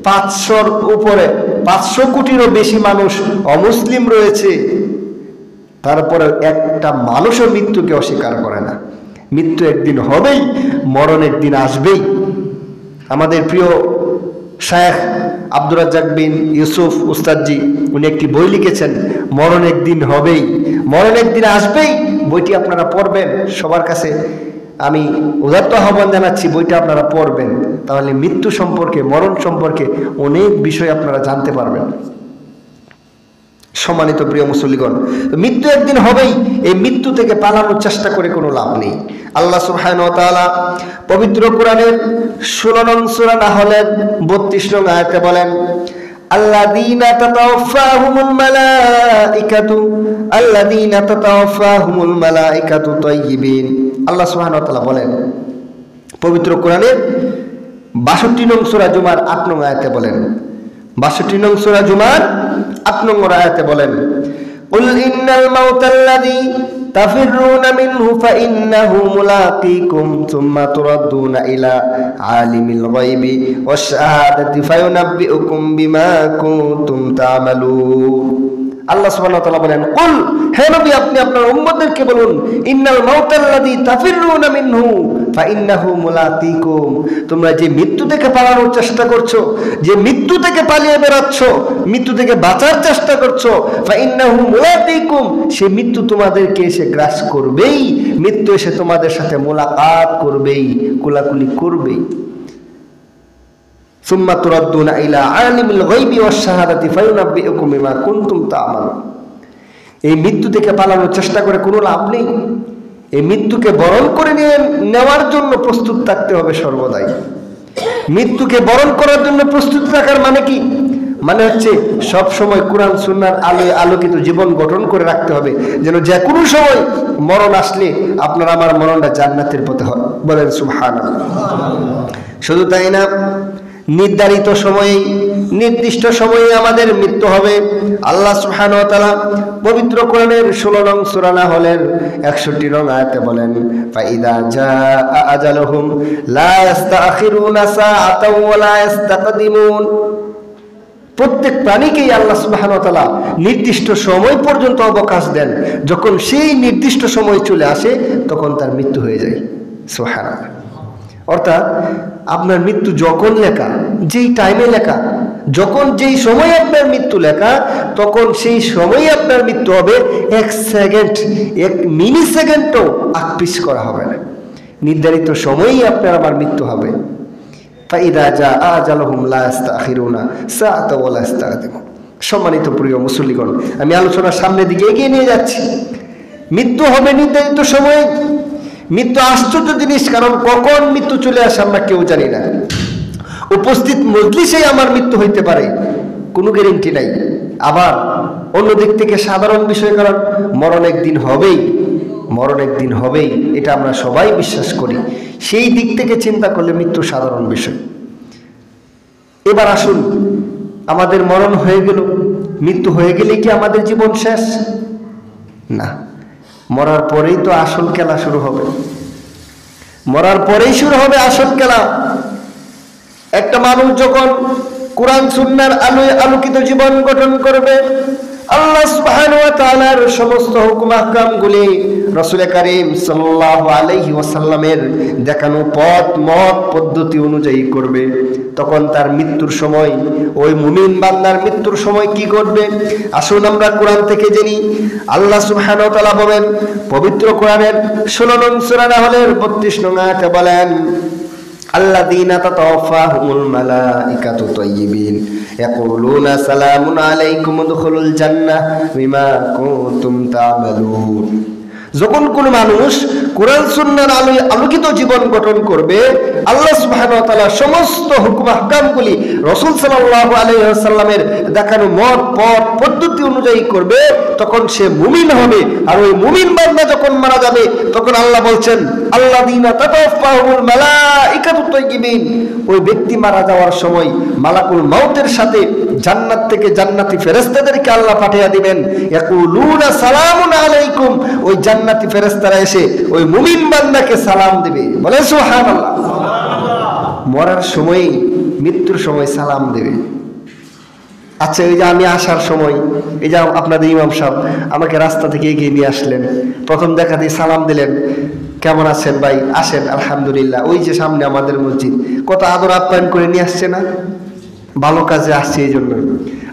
A: 500-র উপরে, 500 কোটিরও বেশি মানুষ অমুসলিম রয়েছে। তারপরে একটা মানুষও মৃত্যুকে অস্বীকার করে না। মৃত্যু একদিন হবেই, মরণ একদিন আসবেই। আমাদের প্রিয় শায়েখ আব্দুর রাজ্জাক বিন ইউসুফ উস্তাদজি, উনি একটি বই লিখেছেন, মরণ একদিন হবেই, মরণ একদিন আসবেই। বইটি আপনারা পড়বেন, সবার কাছে আমি উদাত্ত আহ্বান জানাচ্ছি, বইটা আপনারা পড়বেন। তাহলে মৃত্যু সম্পর্কে, মরণ সম্পর্কে অনেক বিষয় আপনারা জানতে পারবেন। সম্মানিত প্রিয় মুসল্লিগণ, মৃত্যু একদিন হবেই। এই মৃত্যু থেকে পালানোর চেষ্টা করে কোনো লাভ নেই। আল্লাহ সুবহানাহু ওয়া তাআলা পবিত্র কোরআনের 16 নং সূরা নাহলের 32 নং আয়াতে বলেন, আল্লাযীনা তাতাওয়াফাহুমুল মালাঈকাতু তাইয়্যিবিন। আল্লাহ সুবহানাহু ওয়া তাআলা বলেন পবিত্র কোরআনের 62 নং সূরা জুমার 8 নং আয়াতে বলেন, 62 নং সূরা জুমার 8 নং আয়াতে বলেন, কুল ইন্নাল মাউতাল্লাযী তাফিরুনা মিনহু ফাইন্নাহু মুলাকীকুম সুম্মা তুরাদ্দুনা ইলা আলিমিল গায়বি ওয়াশ শাহাদাতি ফায়ুনাব্বিউকুম বিমা কুনতুম তা'মালুন। আল্লাহ সুবহানাহু ওয়া তাআলা বলেন, কুল, হে নবী আপনি আপনার উম্মতদেরকে বলুন, ইন্নাল মাউতাল্লাযী তাফিরুনা মিনহু ফাইন্নাহু মুলাকীকুম, তোমরা যে মৃত্যু থেকে পালানোর চেষ্টা করছো, যে মৃত্যু থেকে পালিয়ে বেরাচ্ছ, মৃত্যু থেকে বাঁচার চেষ্টা করছো, ফাইন্নাহু মুলাকীকুম, সে মৃত্যু তোমাদেরকে এসে গ্রাস করবেই। মৃত্যু এসে তোমাদের সাথে মোলাকাত করবেই, কোলাকুলি করবেই। সুম্মা তুরাদ্দুনা ইলা আলিমিল গায়বি ওয়াশ শাহাদাতি ফায়ুনাব্বিউকুম বিমা কুনতুম তা'মালুন। এই মৃত্যু থেকে পালানোর চেষ্টা করে কোনো লাভ নেই। এই মৃত্যুকে বরণ করে নেওয়ার জন্য প্রস্তুত থাকতে হবে সর্বদাই। মৃত্যুকে বরণ করার জন্য প্রস্তুত থাকার মানে কি? মানে হচ্ছে সব সময় কোরআন সুন্নাহর আলোয় আলোকিত জীবন গঠন করে রাখতে হবে, যেন যে কোনো সময় মরণ আসলে আপনার আমার মরণটা জান্নাতের পথে হয়। বলেন সুবহানাল্লাহ। শুধু তাই না, নির্ধারিত সময়ে, নির্দিষ্ট সময়ে আমাদের মৃত্যু হবে। আল্লাহ সুবহানাহু ওয়া তাআলা পবিত্র কোরআনের 16 নং সূরা নাহলের 61 নং আয়াতে বলেন, ফাইদা জাআ আজালুহুম লা ইস্তাখিরুনা সাআতাও ওয়া লা ইস্তাকদিমুন। প্রত্যেক প্রাণীকেই আল্লাহ সুবহানাহু ওয়া তাআলা নির্দিষ্ট সময় পর্যন্ত অবকাশ দেন। যখন সেই নির্দিষ্ট সময় চলে আসে তখন তার মৃত্যু হয়ে যায়। সুবহানাল্লাহ। অর্থাৎ আপনার মৃত্যু যখন লেখা, যেই টাইমে লেখা, যখন যেই সময় আপনার মৃত্যু লেখা, তখন সেই সময় আপনার মৃত্যু হবে। 1 সেকেন্ড, 1 মিলি সেকেন্ডও আকপিস করা হবে না। নির্ধারিত সময়েই আপনার আমার মৃত্যু হবে। ফাইদা জাআ আজালুহুম লা ইস্তাখিরুনা সাআতাও ওয়া লা ইস্তাকদিমুন। সম্মানিত প্রিয় মুসল্লিগণ, আমি আলোচনার সামনের দিকে এগিয়ে নিয়ে যাচ্ছি। মৃত্যু হবে নির্ধারিত সময়ে। মৃত্যু আশ্চর্য জিনিস, কারণ কখন মৃত্যু চলে আসে আমরা কেউ জানি না। উপস্থিত মজলিসেই আমার মৃত্যু হইতে পারে, কোনো গ্যারেন্টি নাই। আবার অন্য দিক থেকে সাধারণ বিষয়, কারণ মরণ একদিন হবেই, মরণ একদিন হবেই, এটা আমরা সবাই বিশ্বাস করি। সেই দিক থেকে চিন্তা করলে মৃত্যু সাধারণ বিষয়। এবার আসুন, আমাদের মরণ হয়ে গেল, মৃত্যু হয়ে গেলে কি আমাদের জীবন শেষ? না, মরার পরেই তো আসল খেলা শুরু হবে। মরার পরেই শুরু হবে আসল খেলা। একটা মানুষ যখন কোরআন সুন্নাহর আলোয় আলোকিত জীবন গঠন করবে, আল্লাহ সুবহানাহু ওয়া তাআলার সমস্ত হুকুম আহকামগুলি রাসূল কারীম সাল্লাল্লাহু আলাইহি ওয়াসাল্লামের দেখানো পথ মত পদ্ধতি অনুযায়ী করবে, তখন তার মৃত্যুর সময়, ওই মুমিন বান্দার মৃত্যুর সময় কি ঘটবে? আসুন আমরা কোরআন থেকে জেনি। আল্লাহ সুবহানাহু ওয়া তাআলা বলেন পবিত্র কোরআনের 16 নং সূরা নাহলের 32 নং আয়াতে বলেন, আল্লাযীনা তাতাওয়াফাহুমুল মালাইকাতু তাইয়্যিবিন ইয়াকুলুনা সালামুন আলাইকুম উদখুলুল জান্নাহ বিমা কুনতুম তা'মালুন। যখন কোন মানুষ কোরআন সুন্নাহর আলোয় আলোকিত জীবন গঠন করবে, আল্লাহ সুবহানাহু ওয়া তাআলা সমস্ত হুকুম আহকামগুলি রাসূল সাল্লাল্লাহু আলাইহি ওয়াসাল্লামের দেখানো মত পথ পদ্ধতি অনুযায়ী করবে, তখন সে মুমিন হবে। আর ওই মুমিন বান্দা যখন মারা যাবে, তখন আল্লাহ বলছেন আল্লাযীনা তাতাওয়াফাহুমুল মালাইকাতু তাইয়্যিবিন, ওই ব্যক্তি মারা যাওয়ার সময় মালাকুল মাউতের সাথে জান্নাত থেকে জান্নাতি ফেরেশতাদেরকে আল্লাহ পাঠিয়ে দিবেন। ইয়াকুলুনা সালামুন আলাইকুম, ওই জান্নাতি ফেরেশতারা এসে ওই মুমিন বান্দাকে সালাম দিবে। বলে সুবহানাল্লাহ। মরার সময়, মৃত্যুর সময় সালাম দেবে। আচ্ছা, এই যে আমি আসার সময়, এই যে আপনাদের ইমাম সাহেব আমাকে রাস্তা থেকে এগিয়ে নিয়ে আসলেন, প্রথম দেখাতেই সালাম দিলেন, কেমন আছেন ভাই, আসেন আলহামদুলিল্লাহ। ওই যে সামনে আমাদের মসজিদ, কত আদর আপ্যায়ন করে নিয়ে আসছে না? ভালো কাজে আসছে এই জন্য।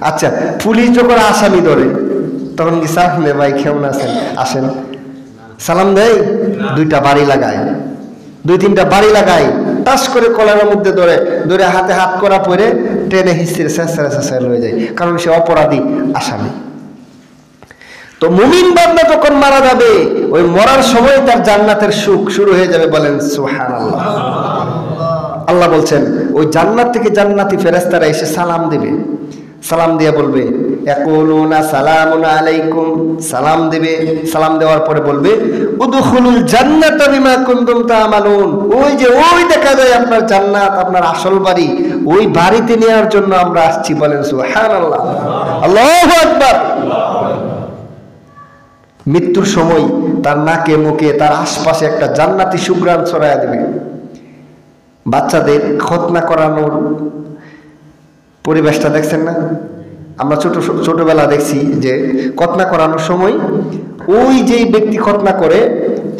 A: আচ্ছা, পুলিশ যখন আসামি ধরে, তখন কি সামনে ভাই কেমন আছেন, আসেন সালাম দেয়? 2টা বাড়ি লাগায়, 2-3টা বাড়ি লাগায়, টাস করে কলারের মধ্যে ধরে ধরে হাতে হাত করা পরে ট্রেনে হিস্ট্রি শেষ হয়ে যায়, কারণ সে অপরাধী আসামি। তো মুমিন বান্দা যখন মারা যাবে, ওই মরার সময় তার জান্নাতের সুখ শুরু হয়ে যাবে। বলেন সুবহানাল্লাহ। আল্লাহ বলছেন ওই জান্নাত থেকে জান্নাতি ফেরেশতারা এসে সালাম দেবে। সালাম দিয়ে বলবে ইয়াকুলুনা সালামুন আলাইকুম, সালাম দেবে। সালাম দেওয়ার পরে বলবে উদখুলুল জান্নাতা বিমা কুনতুম তা'মালুন, ওই যে ওই দেখা যায় আপনার জান্নাত, আপনার আসল বাড়ি, ওই বাড়িতে নেওয়ার জন্য আমরা আসছি। বলেন সুবহানাল্লাহ, আল্লাহু আকবার। মৃত্যুর সময় তার নাকে মুখে তার আশপাশে একটা জান্নাতি সুঘ্রাণ ছড়ায়া দেবে। বাচ্চাদের খতনা করানোর পরিবেশটা দেখছেন না? আমরা ছোটবেলা দেখছি যে খতনা করানোর সময় ওই যেই ব্যক্তি খতনা করে,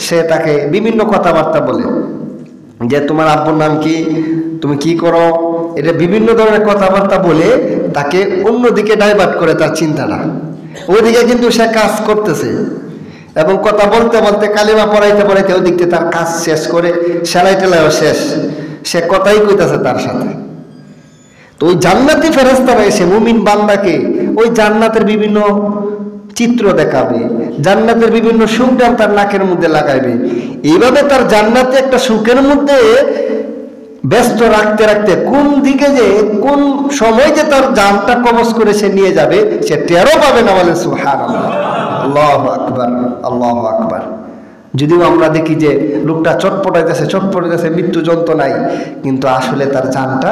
A: সে তাকে বিভিন্ন কথাবার্তা বলে, যে তোমার আব্বুর নাম কি, তুমি কি করো, এটা বিভিন্ন ধরনের কথাবার্তা বলে তাকে অন্যদিকে ডাইভার্ট করে তার চিন্তাটা। ওইদিকে কিন্তু সে কাজ করতেছে, এবং কথা বলতে বলতে কালিমা পড়াইতে পড়াইতে ওই দিকতে তার কাজ শেষ করে, সেলাই টেলাইও শেষ, সে কথাই কইতেছে তার সাথে। তো ওই জান্নাতি ফেরেশতারা এসে মুমিন বান্দাকে ওই জান্নাতের বিভিন্ন চিত্র দেখাবে, জান্নাতের বিভিন্ন সুখদান তার নাকের মধ্যে লাগাইবে। এইভাবে তার জান্নাতে একটা সুখের মধ্যে ব্যস্ত রাখতে রাখতে কোন দিকে যে কোন সময় যে তার জানটা কবজ করে সে নিয়ে যাবে, সে টেরও পাবে না। বলে সুবহানাল্লাহ, আল্লাহু আকবার, আল্লাহু আকবার। যদিও আমরা দেখি যে লোকটা চটপটাইতেছে, মৃত্যু যন্ত্রণায়, কিন্তু আসলে তার জানটা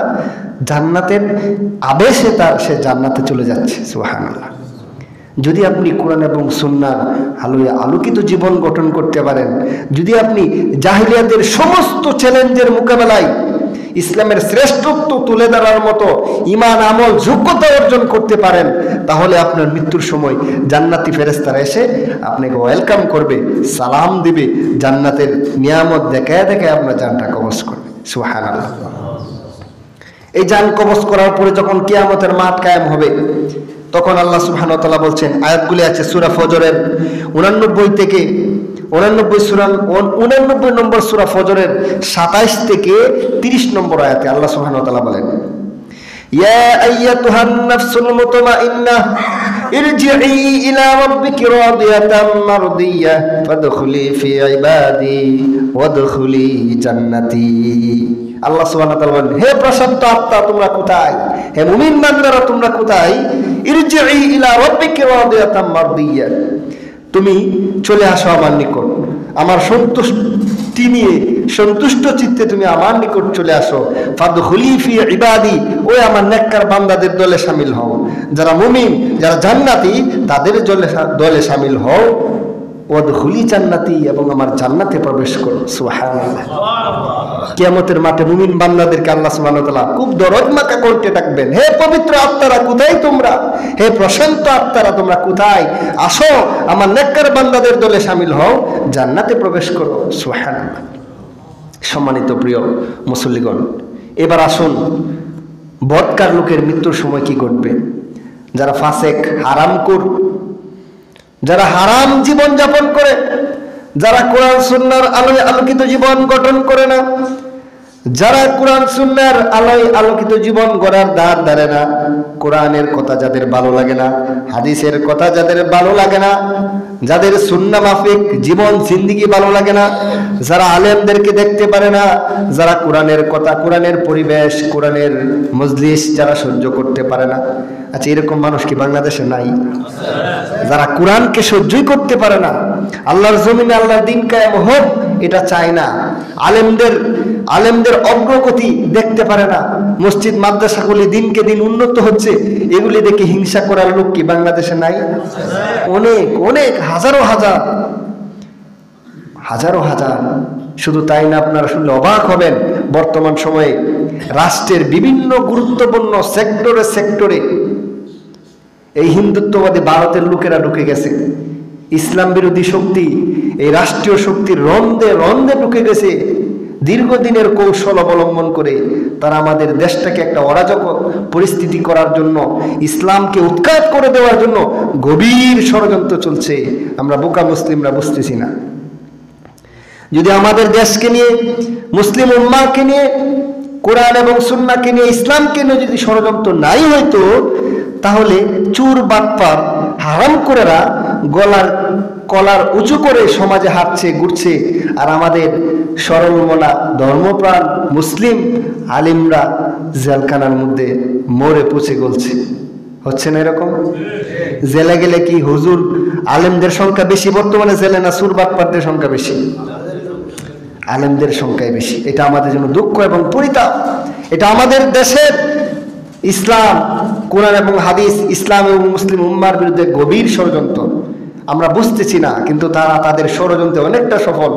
A: জান্নাতের আবেশে সে জান্নাতে চলে যাচ্ছে। সুবহানাল্লাহ। যদি আপনি কোরআন এবং সুন্নাহর আলোয় আলোকিত জীবন গঠন করতে পারেন, যদি আপনি জাহিলিয়াতের সমস্ত চ্যালেঞ্জের মোকাবেলায় ইসলামের শ্রেষ্ঠত্ব তুলে ধরার মতো ঈমান আমল যোগ্যতা অর্জন করতে পারেন, তাহলে আপনার মৃত্যুর সময় জান্নাতি ফেরেশতারা এসে আপনাকে ওয়েলকাম করবে, সালাম দিবে, জান্নাতের নিয়ামত দেখায় দেখায় আপনার জানটা কবজ করবে। সুবহানাল্লাহ। এই জান কবজ করার পরে যখন কিয়ামতের মাঠ কায়েম হবে, তখন আল্লাহ সুবহানাহু ওয়া তাআলা বলছেন, আয়াতগুলি আছে সূরা ফজরের 89 থেকে 89 নম্বর সূরা ফজরের 27 থেকে 30 নম্বর আয়াতে আল্লাহ সুবহানাহু ওয়া তাআলা বলেন, ইয়া আইয়াতুহান নাফসুল মুতমাইন্নাহ ইরজিই ইলা রাব্বিকি রাদিয়াতাম মারদিয়াহ ফাদখুলি ফি ইবাদি ওয়াদখুলি জান্নাতি। আল্লাহ সুবহানাহু ওয়া তাআলা বলেন, হে প্রশান্ত আত্মা তোমরা কোথায়, হে মুমিন বান্দারা তোমরা কোথায়, ইরজিই ইলা রাব্বিকি রাদিয়াতাম মারদিয়াহ, তুমি চলে আসো আমার নিকট, আমার সন্তুষ্টি নিয়ে সন্তুষ্ট চিত্তে তুমি আমার নিকট চলে আসো। ফাদখুলি ফি ইবাদি, ওই আমার নেককার বান্দাদের দলে শামিল হও, যারা মুমিন যারা জান্নাতি তাদের দলে শামিল হও। ওয়াদখুলি জান্নাতি, এবং আমার জান্নাতে প্রবেশ করো। সুবহানাল্লাহ। কিয়ামতের মাঠে মুমিন বান্দাদেরকে আল্লাহ সুবহানাহু ওয়া তাআলা খুব দরদ মাখা করতে ডাকবেন, হে পবিত্র আত্মারা কোথায় তোমরা, হে প্রশান্ত আত্মারা তোমরা কোথায়, আসো আমার নেককার বান্দাদের দলে শামিল হও, জান্নাতে প্রবেশ করো। সুবহানাল্লাহ। সম্মানিত প্রিয় মুসল্লিগণ, এবার আসুন বদকার লোকের মৃত্যুর সময় কি ঘটবে। যারা ফাসেক, হারামখোর, যারা হারাম জীবন যাপন করে, যারা কোরআন সুন্নাহর আলোয় আলোকিত জীবন গঠন করে না, যারা কোরআন সুন্নাহর আলোয় আলোকিত জীবন গড়ার ধার ধারে না, কোরআনের কথা যাদের ভালো লাগে না, হাদিসের কথা যাদের ভালো লাগে না, যাদের সুন্নাহ মাফিক জীবন জিন্দেগি ভালো লাগে না, যারা আলেমদেরকে দেখতে পারে না, যারা কোরআনের কথা, কোরআনের পরিবেশ, কোরআনের মজলিস যারা সহ্য করতে পারে না। আচ্ছা, এরকম মানুষ কি বাংলাদেশে নাই? যারা কোরআনকে সহ্যই করতে পারে না, আল্লাহর জমিনে আল্লাহর দিন কায়েম হোক এটা চায় না, আলেমদের অগ্রগতি দেখতে পারে না, মসজিদ মাদ্রাসাগুলি দিনকে দিন উন্নত হচ্ছে, এগুলি দেখে হিংসা করার লোক কি বাংলাদেশে নাই? অনেক অনেক, হাজারো হাজার। শুধু তাই না, আপনারা শুনলে অবাক হবেন, বর্তমান সময়ে রাষ্ট্রের বিভিন্ন গুরুত্বপূর্ণ সেক্টরে এই হিন্দুত্ববাদী ভারতের লোকেরা ঢুকে গেছে। ইসলাম বিরোধী শক্তি এই রাষ্ট্রীয় শক্তির রন্ধে ঢুকে গেছে। দীর্ঘদিনের কৌশল অবলম্বন করে তারা আমাদের দেশটাকে একটা অরাজক পরিস্থিতি করার জন্য, ইসলামকে উৎখাত করে দেওয়ার জন্য গভীর ষড়যন্ত্র চলছে। আমরা বোকা মুসলিমরা বুঝতেছি না। যদি আমাদের দেশকে নিয়ে, মুসলিম উম্মাহকে নিয়ে, কোরআন এবং সুন্নাহকে নিয়ে, ইসলামকে নিয়ে যদি ষড়যন্ত্র নাই হইতো, তাহলে চুর বাটপার হারামখোরেরা কলার উঁচু করে সমাজে হাঁটছে ঘুরছে, আর আমাদের সরল মনা ধর্মপ্রাণ মুসলিম আলিমরা জেলখানার মধ্যে মরে পচে গলছে। হচ্ছে না এরকম? জেলে গেলে কি হুজুর আলেমদের সংখ্যা বেশি বর্তমানে জেলে, না চুর বাটপারদের সংখ্যা বেশি? আলেমদের সংখ্যাই বেশি। এটা আমাদের জন্য দুঃখ এবং পরিতাপ। এটা আমাদের দেশের ইসলাম, কোরআন এবং হাদিস, ইসলাম এবং মুসলিম উম্মার বিরুদ্ধে গভীর ষড়যন্ত্র। আমরা বুঝতেছি না, কিন্তু তারা তাদের ষড়যন্ত্রে অনেকটা সফল।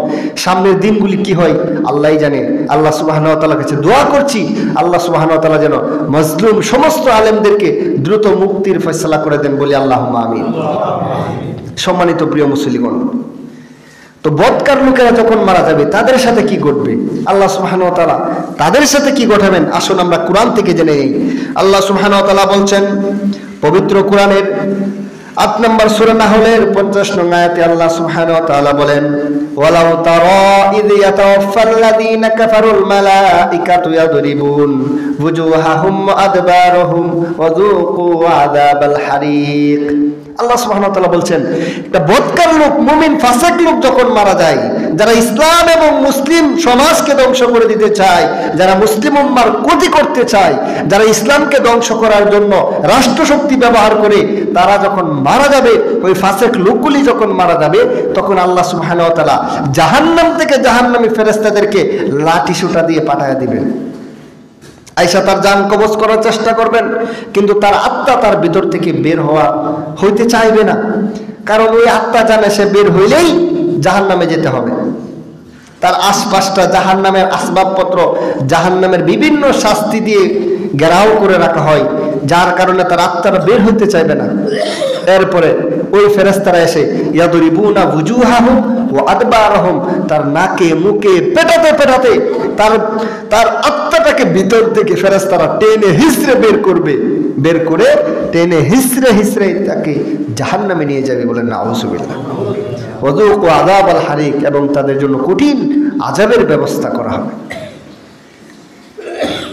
A: সামনের দিনগুলি কি হয় আল্লাহই জানে। আল্লাহ সুবহানাহু ওয়া তাআলার কাছে দোয়া করছি, আল্লাহ সুবহানাহু ওয়া তাআলা যেন মজলুম সমস্ত আলেমদেরকে দ্রুত মুক্তির ফয়সালা করে দেন, বলি আল্লাহুম্মা আমিন। সম্মানিত প্রিয় মুসলিমগণ, তো বদকার লোকেরা যখন মারা যাবে তাদের সাথে কি ঘটবে, আল্লাহ সুবহানাহু ওয়া তাআলা তাদের সাথে কি ঘটাবেন, আসুন আমরা কোরআন থেকে জেনে নেই। আল্লাহ সুবহানাহু ওয়া তাআলা বলছেন পবিত্র কোরআনের 8 নম্বর সূরা নাহলের 50 নং আয়াতে আল্লাহ সুবহানাহু ওয়া তাআলা বলেন, ওয়ালাউ তারা ইয ইয়াতাওয়াফাল্লাযীনা কাফারুল মালাইকাতু ইয়াদরিবুন ওয়ুজুহাহুম ওয়া আদবারহুম ওয়া যুকু আযাবাল হারিক। আল্লাহ সুবহানাহু ওয়া তাআলা বলছেন, একটা বদকার লোক, মুমিন ফাসিক লোক যখন মারা যায়, যারা ইসলাম এবং মুসলিম সমাজকে ধ্বংস করে দিতে চায়, যারা মুসলিম উম্মার ক্ষতি করতে চায়, যারা ইসলামকে ধ্বংস করার জন্য রাষ্ট্রশক্তি ব্যবহার করে, তারা যখন মারা যাবে, ওই ফাসিক লোকগুলি যখন মারা যাবে, তখন আল্লাহ সুবহানাহু ওয়া তাআলা জাহান্নাম থেকে জাহান্নামী ফেরেশতাদেরকে লাঠি সোঁটা দিয়ে পাঠায়া দিবেন। আয়েশা তার জান কবজ করার চেষ্টা করবেন, কিন্তু তার আত্মা তার ভিতর থেকে বের হইতে চাইবে না, কারণ ওই আত্মা জানে সে বের হইলেই জাহান্নামে যেতে হবে। তার আশপাশটা জাহান্নামের আসবাবপত্র, জাহান্নামের বিভিন্ন শাস্তি দিয়ে ঘেরাও করে রাখা হয়, যার কারণে তার আত্মাটা বের হইতে চাইবে না। এরপরে ওই ফেরেশতারা এসে ইয়াদরিবুনা বুজুহাহুম ওয়া আদবারহুম, তার নাকে মুখে পেটাতে পেটাতে তার আত্মাটাকে ভিতর থেকে ফেরেশতারা টেনে হিসড়ে বের করবে, বের করে টেনে হিসড়ে হিসড়ে তাকে জাহান্নামে নিয়ে যাবে। বলেন নাউযুবিল্লাহ। ওয়াযুকু আযাবাল হারিক, এবং তাদের জন্য কঠিন আযাবের ব্যবস্থা করা হবে।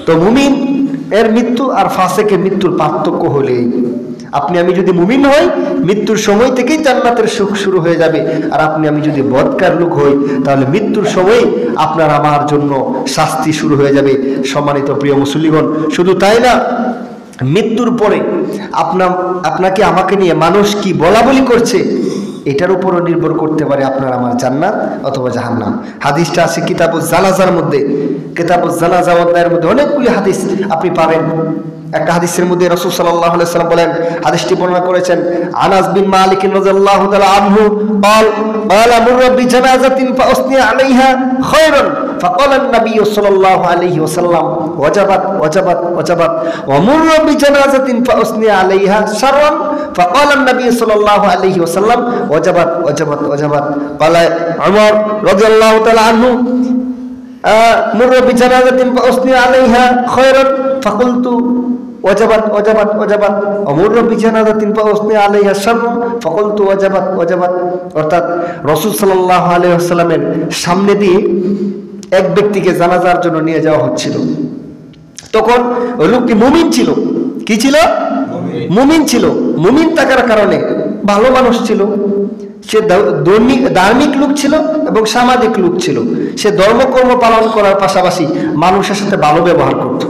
A: তো মুমিন এর মৃত্যু আর ফাসিকের মৃত্যুর পার্থক্য হলেই, আপনি আমি যদি মুমিন হই, মৃত্যুর সময় থেকেই জান্নাতের সুখ শুরু হয়ে যাবে। আর আপনি আমি যদি বদকার লোক হই, তাহলে মৃত্যুর সময় আপনার আমার জন্য শাস্তি শুরু হয়ে যাবে। সম্মানিত প্রিয় মুসল্লিগণ, শুধু তাই না, মৃত্যুর পরে আপনাকে আমাকে নিয়ে মানুষ কি বলা বলি করছে, এটার উপরও নির্ভর করতে পারে আপনার আমার জান্নাত অথবা জাহান্নাম। হাদিসটা আছে কিতাবুজ জানাজার মধ্যে। কিতাবুজ জানাজা অধ্যায়ের মধ্যে অনেকগুলি হাদিস আপনি পাবেন। একটা হাদিসের মধ্যে রাসূল সাল্লাল্লাহু আলাইহি ওয়াসাল্লাম বলেন, হাদিসটি বর্ণনা করেছেন আনাস বিন মালিক রাদিয়াল্লাহু তাআলা আনহু قال قال مر بجنازة فأثني عليها خيرا فقال النبي صلى الله عليه وسلم وجبت وجبت وجبت ومر بجنازة فأثني عليها شرا فقال النبي صلى الله عليه وسلم وجبت وجبت وجبت قال عمر رضي الله تعالى عنه مر بجنازة فأثني عليها خيرا فقلت وجبت وجبت وجبت ومر بجنازة فأثني عليها شرا فقلت وجبت وجبت। অর্থাৎ রাসূল সাল্লাল্লাহু আলাইহি ওয়াসাল্লামের সামনে দিয়ে এক ব্যক্তিকে জানাজার জন্য নিয়ে যাওয়া হচ্ছিল। তখন ওই লোকটি মুমিন ছিল। কি ছিল? মুমিন ছিল। মুমিন থাকার কারণে ভালো মানুষ ছিল, সে ধার্মিক লোক ছিল এবং সামাজিক লোক ছিল। সে ধর্মকর্ম পালন করার পাশাপাশি মানুষের সাথে ভালো ব্যবহার করত।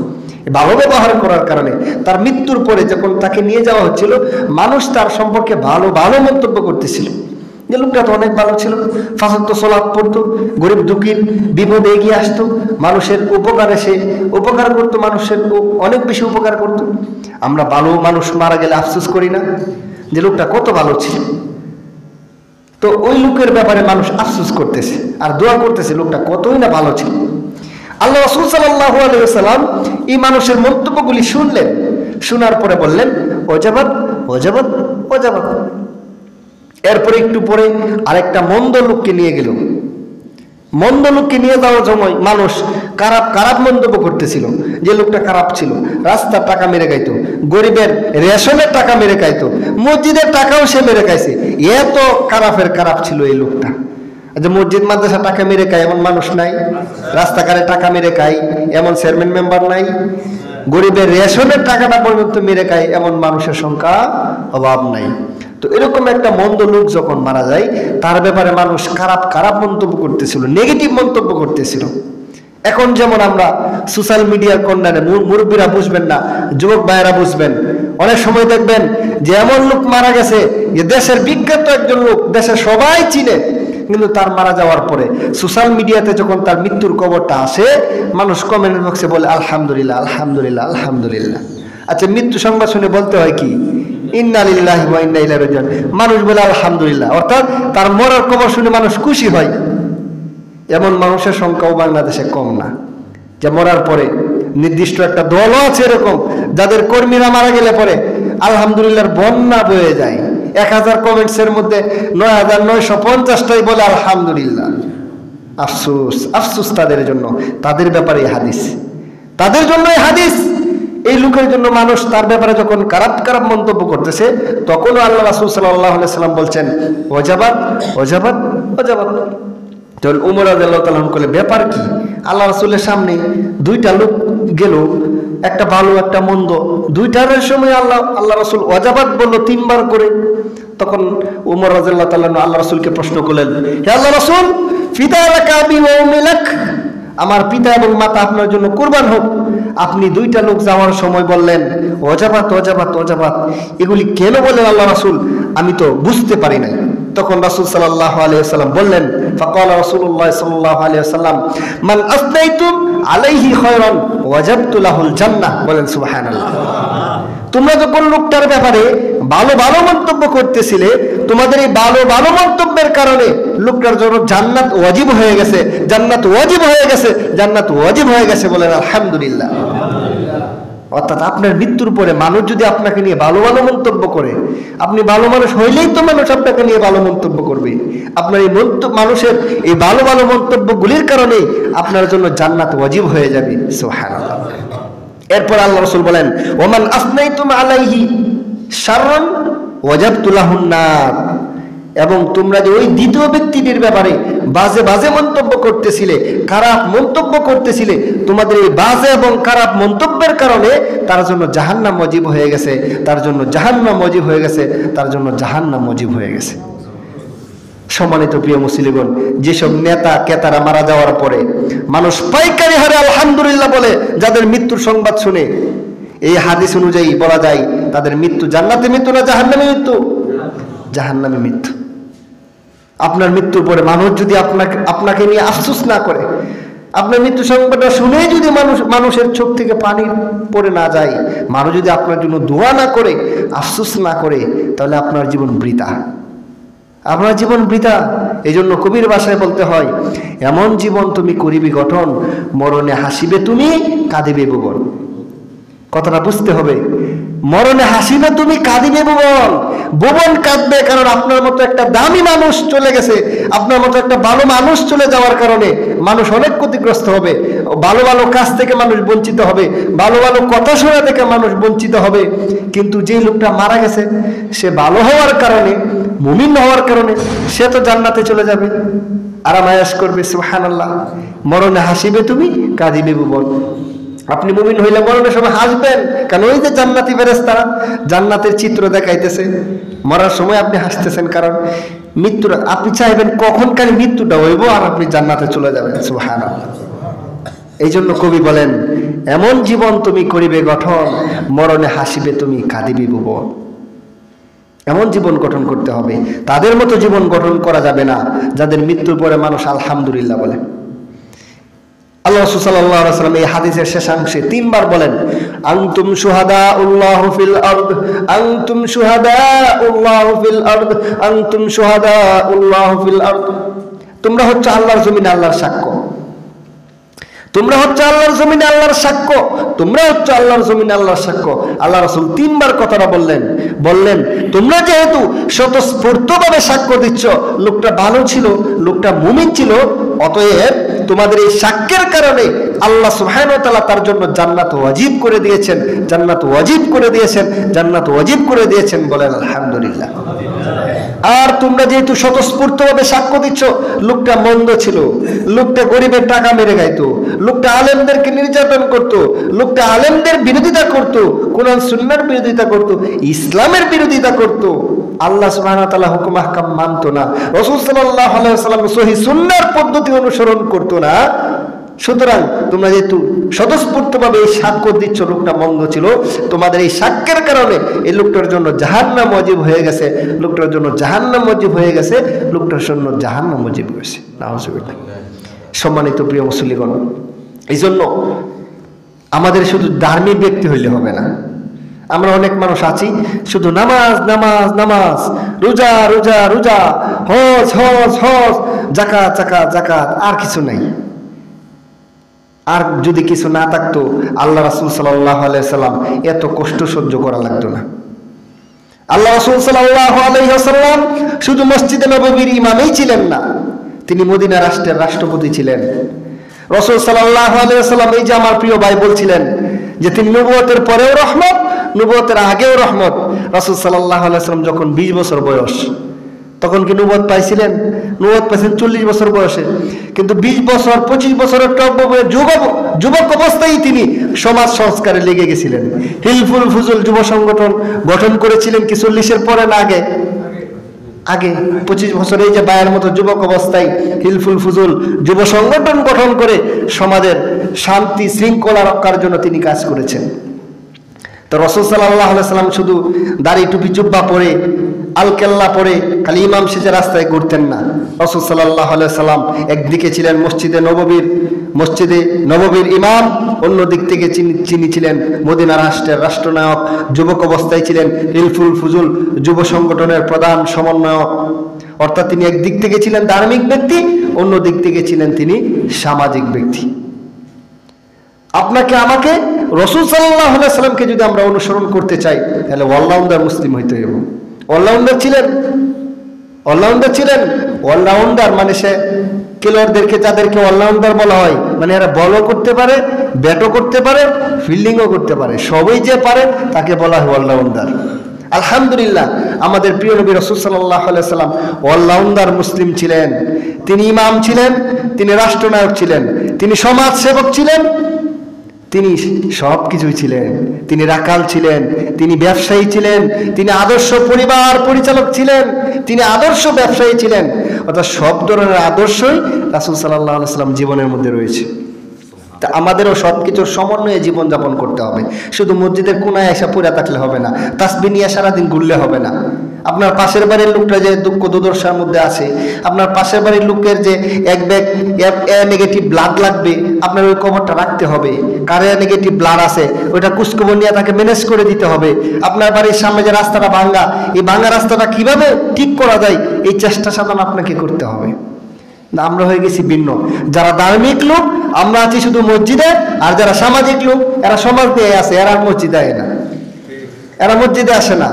A: ভালো ব্যবহার করার কারণে তার মৃত্যুর পরে যখন তাকে নিয়ে যাওয়া হচ্ছিল, মানুষ তার সম্পর্কে ভালো ভালো মন্তব্য করতেছিল। যে লোকটা তো অনেক ভালো ছিল, পাঁচ ওয়াক্ত সালাত পড়তো, গরিব দুঃখীর বিপদে এগিয়ে আসতো, মানুষের উপকারে সে উপকার করতো, মানুষের অনেক বেশি উপকার করতো। আমরা ভালো মানুষ মারা গেলে আফসোস করি না যে লোকটা কত ভালো ছিল? তো ওই লোকের ব্যাপারে মানুষ আফসোস করতেছে আর দোয়া করতেছে লোকটা কতই না ভালো ছিল। আল্লাহ রাসূল সাল্লাল্লাহু আলাইহি ওয়াসাল্লাম এই মানুষের মন্তব্যগুলি শুনলেন, শোনার পরে বললেন ওয়াজাবাত ওয়াজাবাত ওয়াজাবাত। এরপরে একটু পরে আরেকটা মন্দ লোককে নিয়ে গেল। মন্দ লোককে নিয়ে যাওয়ার সময় মানুষ খারাপ খারাপ মন্তব্য করতেছিল, যে লোকটা খারাপ ছিল, রাস্তার টাকা মেরে খাইতো, গরিবের রেশনের টাকা মেরে খাইতো, মসজিদের টাকাও সে মেরে খাইছে। এত খারাপের খারাপ ছিল এই লোকটা। যে মসজিদ মাদ্রাসা টাকা মেরে খায় এমন মানুষ নাই, রাস্তাঘাটে টাকা মেরে খায় এমন চেয়ারম্যান মেম্বার নাই, গরিবের রেশনের টাকাটা পর্যন্ত মেরে খায় এমন মানুষের সংখ্যা অভাব নাই। তো এরকম একটা মন্দ লোক যখন মারা যায়, তার ব্যাপারে মানুষ খারাপ খারাপ মন্তব্য করতেছিল, নেগেটিভ মন্তব্য করতেছিল। এখন যেমন আমরা সোশ্যাল মিডিয়ার কন্যানে মুরব্বীরা বুঝবেন না, যুবক ভাইয়েরা বুঝবেন, অনেক সময় দেখবেন যে এমন লোক মারা গেছে যে দেশের বিখ্যাত একজন লোক, দেশের সবাই চিনে, কিন্তু তার মারা যাওয়ার পরে সোশ্যাল মিডিয়াতে যখন তার মৃত্যুর খবরটা আসে, মানুষ কমেন্ট বক্সে বলে আলহামদুলিল্লাহ আলহামদুলিল্লাহ আলহামদুলিল্লাহ। আচ্ছা, মৃত্যু সংবাদ শুনে বলতে হয় কি? ইন্না লিল্লাহি ওয়া ইন্না ইলাইহি রাজিউন। মানুষ বলে আলহামদুলিল্লাহ, অর্থাৎ তার মরার খবর শুনে মানুষ খুশি হয়। এমন মানুষের সংখ্যাও বাংলাদেশে কম না, যে মরার পরে নির্দিষ্ট একটা দলও আছে এরকম, যাদের কর্মীরা মারা গেলে পরে আলহামদুলিল্লাহর বন্যা বয়ে যায়। 1000 কমেন্টসের মধ্যে 9950টাই বলে আলহামদুলিল্লাহ। আফসোস আফসোস তাদের জন্য, তাদের ব্যাপারে এই হাদিস, তাদের জন্য এই হাদিস। এই লোকের জন্য মানুষ তার ব্যাপারে যখন খারাপ খারাপ মন্তব্য করতেছে, তখনও আল্লাহ রাসূল সাল্লাল্লাহু আলাইহি ওয়াসাল্লাম বলছেন ওয়াজাবাত ওয়াজাবাত ওয়াজাবাত। তখন উমর রাদিয়াল্লাহু তাআলা বলে ব্যাপার কি? আল্লাহ রাসূলের সামনে দুইটা লোক গেল, একটা ভালো একটা মন্দ, দুইটার সময় আল্লাহ রাসূল ওয়াজাবাত বলল 3 বার করে। তখন উমর রাদিয়াল্লাহু তাআলা আল্লাহ রাসূলকে প্রশ্ন করলেন, হে আল্লাহ রাসূল, ফিদা লাকা আবি ওয়া উম্মি লাক, আমার পিতা এবং মাতা আপনার জন্য কুরবান হোক। আপনি দুইটা লোক যাওয়ার সময় বললেন ওয়াজাবাত ওয়াজাবাত ওয়াজাবাত, এগুলি কেন বলেন আল্লাহ রাসূল? আমি তো বুঝতে পারি নাই। তখন রাসূল সাল্লাল্লাহু আলাইহি ওয়াসাল্লাম বললেন, ফাকালা রাসূলুল্লাহ সাল্লাল্লাহু আলাইহি ওয়াসাল্লাম মান আসনাইতুম আলাইহি খায়রান ওয়াজাবতু লাহুল জান্নাহ। বলেন সুবহানাল্লাহ। তোমরা যখন লোকটার ব্যাপারে ভালো ভালো মন্তব্য করতেছিলে, তোমাদের এই ভালো ভালো মন্তব্যের কারণে লোকটার জন্য জান্নাত ওয়াজিব হয়ে গেছে, জান্নাত ওয়াজিব হয়ে গেছে, জান্নাত ওয়াজিব হয়ে গেছে। বলেন আলহামদুলিল্লাহ। অর্থাৎ আপনার মৃত্যুর পরে মানুষ যদি আপনাকে নিয়ে ভালো ভালো মন্তব্য করে, আপনি ভালো মানুষ হইলেই তো মানুষ আপনাকে নিয়ে ভালো মন্তব্য করবে। আপনার এই মানুষের এই ভালো ভালো মন্তব্যগুলির কারণে আপনার জন্য জান্নাত ওয়াজিব হয়ে যাবে। সুবহানাল্লাহ। এরপর আল্লাহ রাসূল বলেন, ওমান আসনাইতুম আলাইহি শাররান ওয়াজাবতু লাহুন নার। এবং তোমরা যে ওই দ্বিতীয় ব্যক্তিটির ব্যাপারে বাজে বাজে মন্তব্য করতেছিলে, খারাপ মন্তব্য করতেছিলে, তোমাদের এই বাজে এবং খারাপ মন্তব্যের কারণে তার জন্য জাহান্নাম ওয়াজিব হয়ে গেছে, তার জন্য জাহান্নাম ওয়াজিব হয়ে গেছে, তার জন্য জাহান্নাম ওয়াজিব হয়ে গেছে। সম্মানিত প্রিয় মুসলিমগণ, যেসব নেতা কেতারা মারা যাওয়ার পরে মানুষ পাইকারি হারে আলহামদুলিল্লাহ বলে, যাদের মৃত্যুর সংবাদ শুনে, এই হাদিস অনুযায়ী বলা যায় তাদের মৃত্যু জান্নাতে মৃত্যু না জাহান্নামে মৃত্যু? জাহান্নামে মৃত্যু। আপনার মৃত্যুর পরে মানুষ যদি আপনাকে নিয়ে আফসোস না করে, আপনার মৃত্যু সংবাদটা শুনেই যদি মানুষের চোখ থেকে পানি পড়ে না যায়, মানুষ যদি আপনার জন্য দোয়া না করে, আফসোস না করে, তাহলে আপনার জীবন বৃথা, আপনার জীবন বৃথা। এই জন্য কবির ভাষায় বলতে হয়, এমন জীবন তুমি করিবি গঠন, মরণে হাসিবে তুমি কাঁদিবে ভুবন। কথাটা বুঝতে হবে, মরণে হাসিবে তুমি কাঁদিবে ভুবন। ভুবন কাঁদবে, কারণ আপনার মতো একটা দামি মানুষ চলে গেছে, আপনার মতো একটা ভালো মানুষ চলে যাওয়ার কারণে মানুষ অনেক ক্ষতিগ্রস্ত হবে, ভালো ভালো কাজ থেকে মানুষ বঞ্চিত হবে, ভালো ভালো কথা শোনা থেকে মানুষ বঞ্চিত হবে। কিন্তু যে লোকটা মারা গেছে, সে ভালো হওয়ার কারণে, মুমিন হওয়ার কারণে সে তো জান্নাতে চলে যাবে, আরাম আয়েশ করবে। সুবহানাল্লাহ। মরণে হাসিবে তুমি কাঁদিবে ভুবন। আপনি মুমিন হইলে মরণের সময় হাসবেন, কারণ ওই যে জান্নাতি ফেরেশতারা জান্নাতের চিত্র দেখাইতেছে, মরার সময় আপনি হাসতেছেন, কারণ মৃত্যুর আপনি চাইবেন কখনকার মৃত্যুটা হইব আর আপনি জান্নাতে চলে যাবেন। সুবহানাল্লাহ। এই জন্য কবি বলেন, এমন জীবন তুমি করিবে গঠন, মরণে হাসিবে তুমি কাঁদিবে ভুবন। এমন জীবন গঠন করতে হবে, তাদের মতো জীবন গঠন করা যাবে না যাদের মৃত্যুর পরে মানুষ আলহামদুলিল্লাহ বলে। আল্লাহ রাসূল সাল্লাল্লাহু আলাইহি ওয়াসাল্লাম এই হাদিসের শেষাংশে 3 বার বলেন, আনতুম শুহাদাউল্লাহু ফিল আরদ, আনতুম শুহাদাউল্লাহু ফিল আরদ, আনতুম শুহাদাউল্লাহু ফিল আরদ। তোমরা হচ্ছে আল্লাহর জমিনে আল্লাহর সাক্ষ্য, তোমরা হচ্ছে আল্লাহর জমিনে আল্লাহর সাক্ষ্য, তোমরা হচ্ছে আল্লাহর জমিনে আল্লাহর সাক্ষ্য। আল্লাহ রাসূল 3 বার কথাটা বললেন, তোমরা যেহেতু স্বতঃস্ফূর্তভাবে সাক্ষ্য দিচ্ছ লোকটা ভালো ছিল, লোকটা মুমিন ছিল, অতএব তোমাদের এই সাক্ষ্যের কারণে আল্লাহ সুবহানাহু ওয়া তাআলা তার জন্য জান্নাত ওয়াজিব করে দিয়েছেন, জান্নাত ওয়াজিব করে দিয়েছেন, জান্নাত ওয়াজিব করে দিয়েছেন। বলেন আলহামদুলিল্লাহ। আর তোমরা যেহেতু স্বতঃস্ফূর্তভাবে সাক্ষ্য দিচ্ছ লোকটা মন্দ ছিল, লোকটা গরিবের টাকা মেরে খাইতো, লোকটা আলেমদেরকে নির্যাতন করত, লোকটা আলেমদের বিরোধিতা করত, কোরআন সুন্নাহর বিরোধিতা করত, ইসলামের বিরোধিতা করত, আল্লাহ সুবহানাহু ওয়া তাআলা হুকুম আহকাম মানতো না, রাসূল সাল্লাল্লাহু আলাইহি ওয়াসাল্লাম সহিহ সুন্নাহর পদ্ধতি অনুসরণ করত না। সুতরাং তোমরা যেহেতু স্বতঃস্ফূর্তভাবে এই সাক্ষ্য দিচ্ছ লোকটা মন্দ ছিল, তোমাদের এই সাক্ষ্যের কারণে এই লোকটার জন্য জাহান্নাম ওয়াজিব হয়ে গেছে, লোকটার জন্য জাহান্নাম ওয়াজিব হয়ে গেছে, লোকটার জন্য জাহান্নাম ওয়াজিব হয়েছে। নাউজুবিল্লাহ। সম্মানিত প্রিয় মুসলিমগণ, এই জন্য আমাদের শুধু ধার্মিক ব্যক্তি হইলে হবে না। আমরা অনেক মানুষ আছি শুধু নামাজ নামাজ নামাজ, রোজা রোজা রোজা, হজ হজ হজ, যাকাত যাকাত যাকাত, আর কিছু নাই। আর যদি কিছু না থাকতো আল্লাহ রাসূল সাল্লাল্লাহু আলাইহি ওয়াসাল্লাম এত কষ্ট সহ্য করা লাগতো না। আল্লাহ রাসূল সাল্লাল্লাহু আলাইহি ওয়াসাল্লাম শুধু মসজিদে নববীর ইমামই ছিলেন না, তিনি মদিনা রাষ্ট্রের রাষ্ট্রপতি ছিলেন। রাসূল সাল্লাল্লাহু আলাইহি ওয়াসাল্লাম, এই যে আমার প্রিয় ভাই বলছিলেন যে তিনি নবুয়তের পরেও রহমত, নবুয়তের আগেও রহমত। রাসূল সাল্লাল্লাহু আলাইহি ওয়াসাল্লাম যখন 20 বছর বয়স, তখন কি নবুয়ত পাইছিলেন? নবুয়ত পাইছেন 40 বছর বয়সে, কিন্তু 20 বছর 25 বছরের যুবক অবস্থায় তিনি সমাজ সংস্কারে লেগে গেছিলেন। হিলফুল ফুজুল যুব সংগঠন গঠন করেছিলেন কি 40-এর পরে না আগে? আগে 25 বছর এই যে বায়ের মতো যুবক অবস্থায় হিলফুল ফুজুল যুব সংগঠন গঠন করে সমাজের শান্তি শৃঙ্খলা রক্ষার জন্য তিনি কাজ করেছেন। তো রাসূল সাল্লাল্লাহু আলাইহি ওয়াসাল্লাম শুধু দাড়ি টুপি জুব্বা পরে আলকেল্লা পরে খালি ইমাম সেজে রাস্তায় ঘুরতেন না। রাসূল সাল্লাল্লাহু আলাইহি ওয়াসাল্লাম একদিকে ছিলেন মসজিদে নববীর ইমাম, অন্য দিক থেকে তিনি ছিলেন মদিনা রাষ্ট্রের রাষ্ট্রনায়ক। যুবক অবস্থায় ছিলেন হিলফুল ফুজুল যুব সংগঠনের প্রধান সমন্বয়ক। অর্থাৎ তিনি একদিক থেকে ছিলেন ধার্মিক ব্যক্তি, অন্য দিক থেকে ছিলেন তিনি সামাজিক ব্যক্তি। আপনাকে আমাকে রাসূল সাল্লাল্লাহু আলাইহি সাল্লামকে যদি আমরা অনুসরণ করতে চাই তাহলে অলরাউন্ডার মুসলিম হইতে হবে। অলরাউন্ডার ছিলেন। অলরাউন্ডার মানে সে খেলোয়াড়দেরকে যাদেরকে অলরাউন্ডার বলা হয়, মানে এরা বলও করতে পারে, ব্যাটও করতে পারে, ফিল্ডিংও করতে পারে, সবই যে পারে তাকে বলা হয় অলরাউন্ডার। আলহামদুলিল্লাহ, আমাদের প্রিয় নবী রাসূল সাল্লাল্লাহু আলাইহি সাল্লাম অলরাউন্ডার মুসলিম ছিলেন। তিনি ইমাম ছিলেন, তিনি রাষ্ট্রনায়ক ছিলেন, তিনি সমাজ সেবক ছিলেন, তিনি সব কিছুই ছিলেন। তিনি রাখাল ছিলেন, তিনি ব্যবসায়ী ছিলেন, তিনি আদর্শ পরিবার পরিচালক ছিলেন, তিনি আদর্শ ব্যবসায়ী ছিলেন। অর্থাৎ সব ধরনের আদর্শই রাসূল সাল্লাল্লাহু আলাইহি সাল্লাম জীবনের মধ্যে রয়েছে। তা আমাদেরও সব কিছুর সমন্বয়ে জীবনযাপন করতে হবে। শুধু মসজিদের কোনায় এসে পড়ে থাকলে হবে না, তাসবিহ নিয়ে সারাদিন ঘুরলে হবে না। আপনার পাশের বাড়ির লোকটা যে দুঃখ দুর্দশার মধ্যে আছে, আপনার পাশের বাড়ির লোকের যে এক ব্যাগ এ নেগেটিভ ব্লাড লাগবে, আপনার ওই খবরটা রাখতে হবে। কার এ নেগেটিভ ব্লাড আছে ওইটা কুচখবর নিয়ে তাকে ম্যানেজ করে দিতে হবে। আপনার বাড়ির সামনে যে রাস্তাটা ভাঙ্গা, এই ভাঙ্গা রাস্তাটা কিভাবে ঠিক করা যায় এই চেষ্টা সাধন আপনাকে করতে হবে। না, আমরা হয়ে গেছি ভিন্ন। যারা ধার্মিক লোক আমরা আছি শুধু মসজিদে, আর যারা সামাজিক লোক এরা সমাজ নিয়ে আসে, এরা মসজিদে আয় না, এরা মসজিদে আসে না।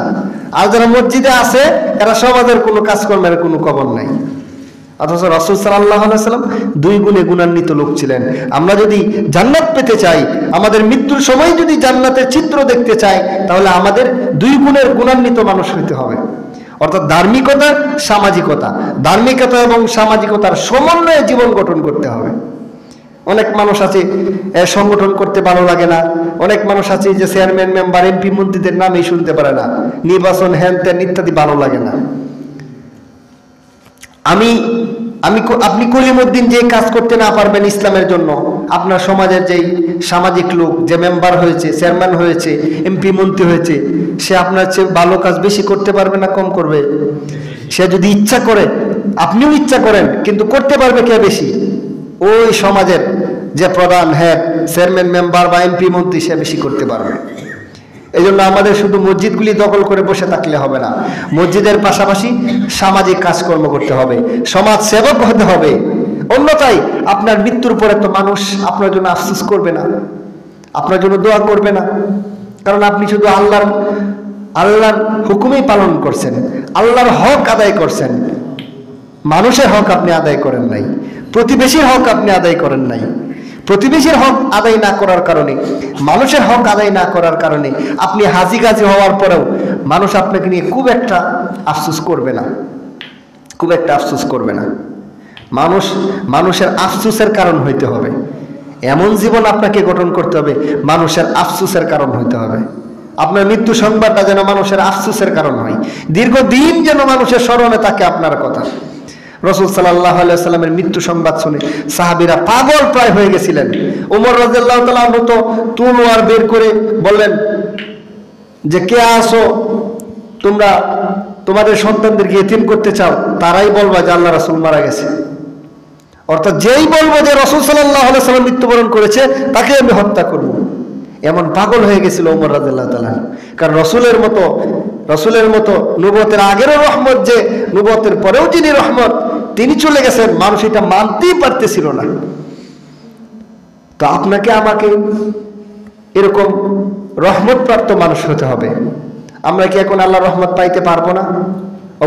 A: আর যারা মসজিদে আসে এরা সমাজের কোনো কাজকর্মের কোনো খবর নাই। অথচ রাসূল সাল্লাল্লাহু আলাইহি সাল্লাম দুই গুণে গুণান্বিত লোক ছিলেন। আমরা যদি জান্নাত পেতে চাই, আমাদের মৃত্যুর সময় যদি জান্নাতের চিত্র দেখতে চাই, তাহলে আমাদের দুই গুণের গুণান্বিত মানুষ হইতে হবে। অর্থাৎ ধার্মিকতা, সামাজিকতা, ধার্মিকতা এবং সামাজিকতার সমন্বয়ে জীবন গঠন করতে হবে। অনেক মানুষ আছে সংগঠন করতে ভালো লাগে না, অনেক মানুষ আছে যে চেয়ারম্যান, মেম্বার, এমপি, মন্ত্রীদের নামই শুনতে পারে না, নির্বাচন হ্যান ত্যান ইত্যাদি ভালো লাগে না। আপনি কলিমউদ্দিন যে কাজ করতে না পারবেন ইসলামের জন্য, আপনার সমাজের যেই সামাজিক লোক যে মেম্বার হয়েছে, চেয়ারম্যান হয়েছে, এমপি, মন্ত্রী হয়েছে, সে আপনার চেয়ে ভালো কাজ বেশি করতে পারবে না কম করবে? সে যদি ইচ্ছা করে, আপনিও ইচ্ছা করেন, কিন্তু করতে পারবে কে বেশি? ওই সমাজের যে প্রধান হেড, চেয়ারম্যান, মেম্বার বা এমপি, মন্ত্রী, সে বেশি করতে পারবে। এই জন্য আমাদের শুধু মসজিদগুলি দখল করে বসে থাকলে হবে না, মসজিদের পাশাপাশি সামাজিক কাজকর্ম করতে হবে, সমাজ সেবক হতে হবে। অন্যথায় আপনার মৃত্যুর পরে তো মানুষ আপনার জন্য আফসোস করবে না, আপনার জন্য দোয়া করবে না। কারণ আপনি শুধু আল্লাহর হুকুমই পালন করছেন, আল্লাহর হক আদায় করছেন। মানুষের হক আপনি আদায় করেন নাই, প্রতিবেশীর হক আপনি আদায় করেন নাই। প্রতিবেশীর হক আদায় না করার কারণে, মানুষের হক আদায় না করার কারণে আপনি হাজি গাজি হওয়ার পরেও মানুষ আপনাকে নিয়ে খুব একটা আফসোস করবে না, খুব একটা আফসোস করবে না। মানুষের আফসোসের কারণ হইতে হবে, এমন জীবন আপনাকে গঠন করতে হবে, মানুষের আফসোসের কারণ হইতে হবে। আপনার মৃত্যু সংবাদটা যেন মানুষের আফসোসের কারণ হয়, দীর্ঘদিন যেন মানুষের স্মরণে থাকে আপনার কথা। রাসূল সাল্লাল্লাহু আলাইহি ওয়াসাল্লামের মৃত্যু সংবাদ শুনে সাহাবীরা পাগল প্রায় হয়ে গেছিলেন। ওমর রাদিয়াল্লাহু তাআলা আনহু তো তলোয়ার বের করে বললেন যে, কে আসো তোমরা তোমাদের সন্তানদেরকে ইতিম করতে চাও, তারাই বলবা যে আল্লাহ রাসূল মারা গেছে। অর্থাৎ যেই বলবো যে রাসূল সাল্লাল্লাহু আলাইহি ওয়াসাল্লাম মৃত্যুবরণ করেছে তাকে আমি হত্যা করব, এমন পাগল হয়ে গেছিল ওমর রাদিয়াল্লাহু তাআলা। কারণ রসুলের মতো নবুয়তের আগেরও রহমত, যে নবুয়তের পরেও যিনি রহমত, তিনি চলে গেছেন, মানুষ এটা মানতেই পারতেছিল না। তো আপনাকে আমাকে এরকম রহমত প্রাপ্ত মানুষ হতে হবে। আমরা কি এখন আল্লাহর রহমত পাইতে পারবো না?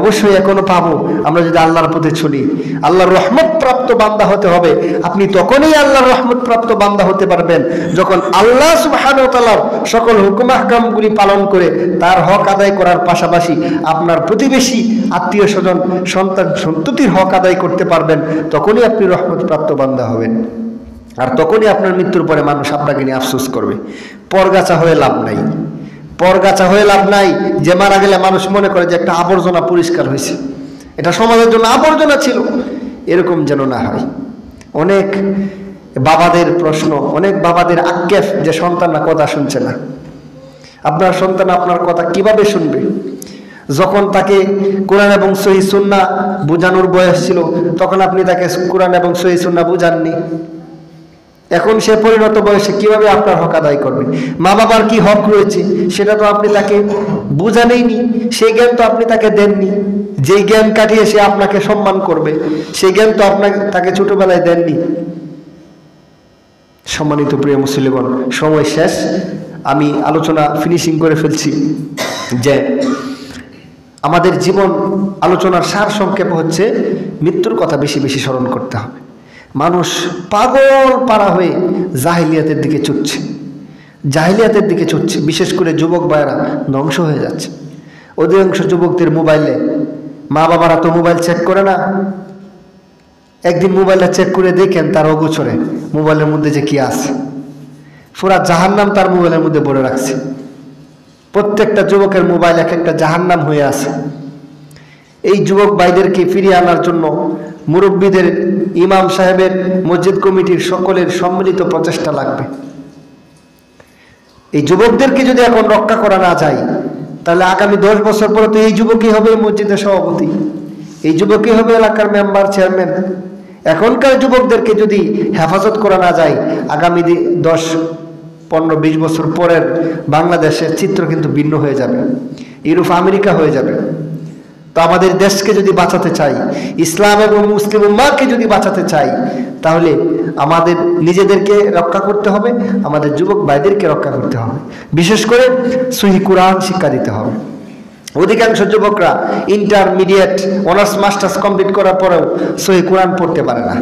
A: অবশ্যই এখনো পাবো, আমরা যদি আল্লাহর পথে চলি। আল্লাহর রহমত প্রাপ্ত বান্দা হতে হবে। আপনি তখনই আল্লাহর রহমত প্রাপ্ত বান্দা হতে পারবেন যখন আল্লাহ সুবহানাহু ওয়া তাআলার সকল হুকুম আহকামগুলি পালন করে তার হক আদায় করার পাশাপাশি আপনার প্রতিবেশী, আত্মীয় স্বজন, সন্তান সন্ততির হক আদায় করতে পারবেন। তখনই আপনি রহমত প্রাপ্ত বান্দা হবেন। আর তখনই আপনার মৃত্যুর পরে মানুষ আপনাকে নিয়ে আফসোস করবে। পরগাছা হয়ে লাভ নাই, পরগাছা হয়ে লাভ নাই। যে মারা গেলে মানুষ মনে করে যে একটা আবর্জনা পরিষ্কার হয়েছে, এটা সমাজের জন্য আবর্জনা ছিল, এরকম যেন না হয়। অনেক বাবাদের প্রশ্ন, অনেক বাবাদের আক্ষেপ যে সন্তানরা কথা শুনছে না। আপনার সন্তান আপনার কথা কিভাবে শুনবে? যখন তাকে কোরআন এবং সহিহ সুন্নাহ বোঝানোর বয়স ছিল তখন আপনি তাকে কোরআন এবং সহিহ সুন্নাহ বুঝাননি। এখন সে পরিণত বয়সে কিভাবে আপনার হক আদায় করবে? মা বাবার কি হক রয়েছে সেটা তো আপনি তাকে বুঝানেইনি, সেই জ্ঞান তো আপনি তাকে দেননি। যেই জ্ঞান কাটিয়ে সে আপনাকে সম্মান করবে সেই জ্ঞান তো আপনাকে তাকে ছোটবেলায় দেননি। সম্মানিত প্রিয় মুসলিমগণ, সময় শেষ, আমি আলোচনা ফিনিশিং করে ফেলছি যে আমাদের জীবন আলোচনার সার সংক্ষেপ হচ্ছে মৃত্যুর কথা বেশি বেশি স্মরণ করতে হবে। মানুষ পাগল পাড়া হয়ে জাহিলিয়াতের দিকে ছুটছে, জাহিলিয়াতের দিকে ছুটছে। বিশেষ করে যুবক ভাইয়েরা ধ্বংস হয়ে যাচ্ছে। অধিকাংশ যুবকদের মোবাইলে, মা বাবারা তো মোবাইল চেক করে না, একদিন মোবাইলটা চেক করে দেখেন তার অগোচরে মোবাইলের মধ্যে যে কি আছে, পুরা জাহান্নাম তার মোবাইলের মধ্যে ভরে রাখছে। প্রত্যেকটা যুবকের মোবাইল এক একটা জাহান্নাম হয়ে আছে। এই যুবক ভাইদেরকে ফিরিয়ে আনার জন্য মুরব্বীদের, ইমাম সাহেবের, মসজিদ কমিটির সকলের সম্মিলিত প্রচেষ্টা লাগবে। এই যুবকদেরকে যদি এখন রক্ষা করা না যায়, তাহলে আগামী 10 বছর পরে তো এই যুবকই হবে মসজিদের সভাপতি, এই যুবকই হবে এলাকার মেম্বার, চেয়ারম্যান। এখনকার যুবকদেরকে যদি হেফাজত করা না যায়, আগামী 10, 15, 20 বছর পরের বাংলাদেশের চিত্র কিন্তু ভিন্ন হয়ে যাবে, ইউরোপ আমেরিকা হয়ে যাবে। তো আমাদের দেশকে যদি বাঁচাতে চাই, ইসলাম এবং মুসলিম উম্মাহকে যদি বাঁচাতে চাই, তাহলে আমাদের নিজেদেরকে রক্ষা করতে হবে, আমাদের যুবক ভাইদেরকে রক্ষা করতে হবে। বিশেষ করে সহিহ কুরআন শিক্ষা দিতে হবে। অধিকাংশ যুবকরা ইন্টারমিডিয়েট, অনার্স, মাস্টার্স কমপ্লিট করার পরেও সহিহ কুরআন পড়তে পারে না।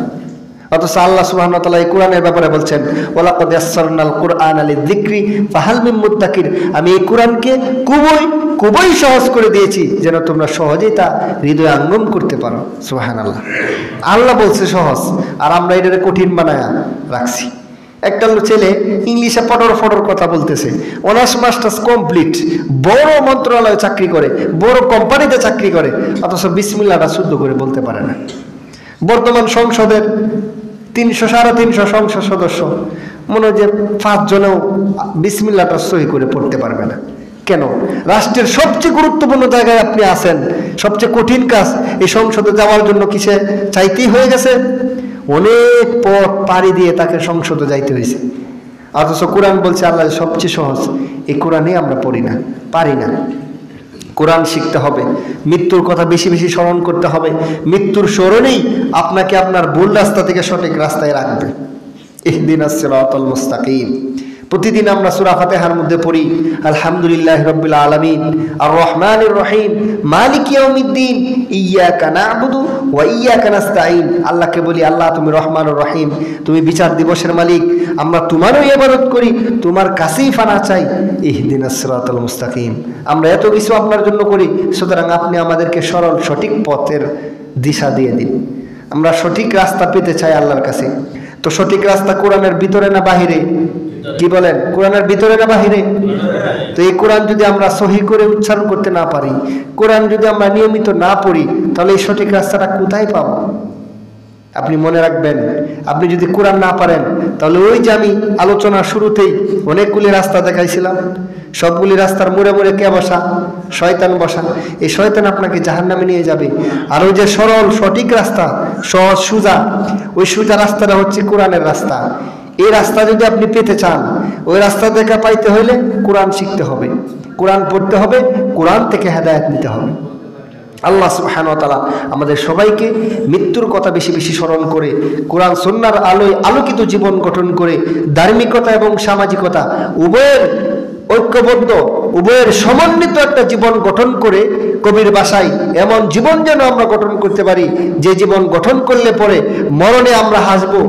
A: অথচ আল্লাহ সুবহানাহু ওয়া তাআলা এই কোরআনের ব্যাপারে বলছেন, ওয়ালাকাদ ইয়াসসারনাল কুরআনা লিযিকরি ফাহাল মিন মুদ্দাকির। আমি এই কোরআনকে খুবই সহজ করে দিয়েছি যেন তোমরা সহজেই তা হৃদয়ে আঙ্গম করতে পারো। সুবহানাল্লাহ, আল্লাহ বলছে সহজ, আর আমরা এটাকে কঠিন বানায়া রাখছি। একটা ছেলে ইংলিশে ফটর কথা বলতেছে, অনার্স মাস্টার্স কমপ্লিট, বড় মন্ত্রণালয়ে চাকরি করে, বড় কোম্পানিতে চাকরি করে, অথচ বিসমিল্লাহটা শুদ্ধ করে বলতে পারে না। বর্তমান সংসদের 300-350 সংসদ সদস্য, মনে হয় যে 5 জনেও বিসমিল্লাহটা সহি করে পড়তে পারবে না। কেন? রাষ্ট্রের সবচেয়ে গুরুত্বপূর্ণ জায়গায় আপনি আছেন, সবচেয়ে কঠিন কাজ, এই সংসদে যাওয়ার জন্য কিসে চাইতেই হয়ে গেছে, অনেক পথ পাড়ি দিয়ে তাকে সংসদে যাইতে হয়েছে। অথচ কোরআন বলছে আল্লাহ সবচেয়ে সহজ, এই কোরআনে আমরা পড়ি না, পারি না। কোরআন শিখতে হবে, মৃত্যুর কথা বেশি বেশি স্মরণ করতে হবে। মৃত্যুর স্মরণেই আপনাকে আপনার ভুল রাস্তা থেকে সঠিক রাস্তায় রাখবে। ইহদিনাস সিরাতাল মুস্তাকিম। প্রতিদিন আমরা সূরা ফাতিহার মধ্যে পড়ি আলহামদুলিল্লাহি রাব্বিল আলামিন আর রহমানির রহিম মালিক ইয়াউমিদ্দিন ইয়্যাকা না'বুদু ওয়া ইয়্যাকা নাস্তাঈন। আল্লাহকে বলি, আল্লাহ তুমি রহমানুর রহিম, তুমি বিচার দিবসের মালিক, আমরা তোমারই ইবাদত করি, তোমার কাছেই ফানা চাই। ইহদিনাস সিরাতাল মুস্তাকিম। আমরা এত কিছু আপনার জন্য করি, সুতরাং আপনি আমাদেরকে সরল সঠিক পথের দিশা দিয়ে দিন। আমরা সঠিক রাস্তা পেতে চাই আল্লাহর কাছে। তো সঠিক রাস্তা কোরআনের ভিতরে না বাহিরে? কি বলেন, কোরআনের ভিতরে না বাহিরে? তো এই কোরআন যদি আমরা সহি করে উচ্চারণ করতে না পারি, কোরআন যদি আমরা নিয়মিত না পড়ি, তাহলে এই সঠিক রাস্তাটা কোথায় পাবো? আপনি মনে রাখবেন, আপনি যদি কোরআন না পারেন, তাহলে ওই যে আমি আলোচনার শুরুতেই অনেকগুলি রাস্তা দেখাইছিলাম, সবগুলি রাস্তার মোড়ে মোড়ে কে বসা? শয়তান বসা। এই শয়তান আপনাকে জাহান্নামে নিয়ে যাবে। আর ওই যে সরল সঠিক রাস্তা, সহজ সোজা, ওই সোজা রাস্তাটা হচ্ছে কোরআনের রাস্তা। এই রাস্তা যদি আপনি পেতে চান, ওই রাস্তা দেখা পাইতে হলে কোরআন শিখতে হবে, কোরআন পড়তে হবে, কোরআন থেকে হেদায়েত নিতে হবে। আল্লাহ সুবহানাহু ওয়া তাআলা আমাদের সবাইকে মৃত্যুর কথা বেশি বেশি স্মরণ করে, কোরআন সুন্নাহর আলোয় আলোকিত জীবন গঠন করে, ধার্মিকতা এবং সামাজিকতা উভয়ের ঐক্যবদ্ধ, উভয়ের সমন্বিত একটা জীবন গঠন করে, কবির ভাষায় এমন জীবন যেন আমরা গঠন করতে পারি, যে জীবন গঠন করলে পরে মরণে আমরা হাসবো,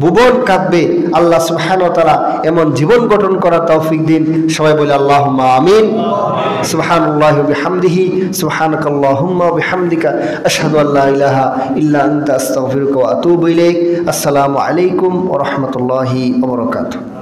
A: ভুবন কাঁদবে। আল্লাহ সুবহানাহু ওয়া তাআলা এমন জীবন গঠন করার তৌফিক দিন। সবাই বলে আল্লাহুম্মা আমিন। সুবহানাল্লাহি ওয়া বিহামদিহি, সুবহানাকাল্লাহুম্মা ওয়া বিহামদিকা, আশহাদু আল্লা ইলাহা ইল্লা আনতা আস্তাগফিরুকা ওয়া আতুবু ইলাইক। আসসালামু আলাইকুম ওয়া রাহমাতুল্লাহি ওয়া বারাকাতুহু।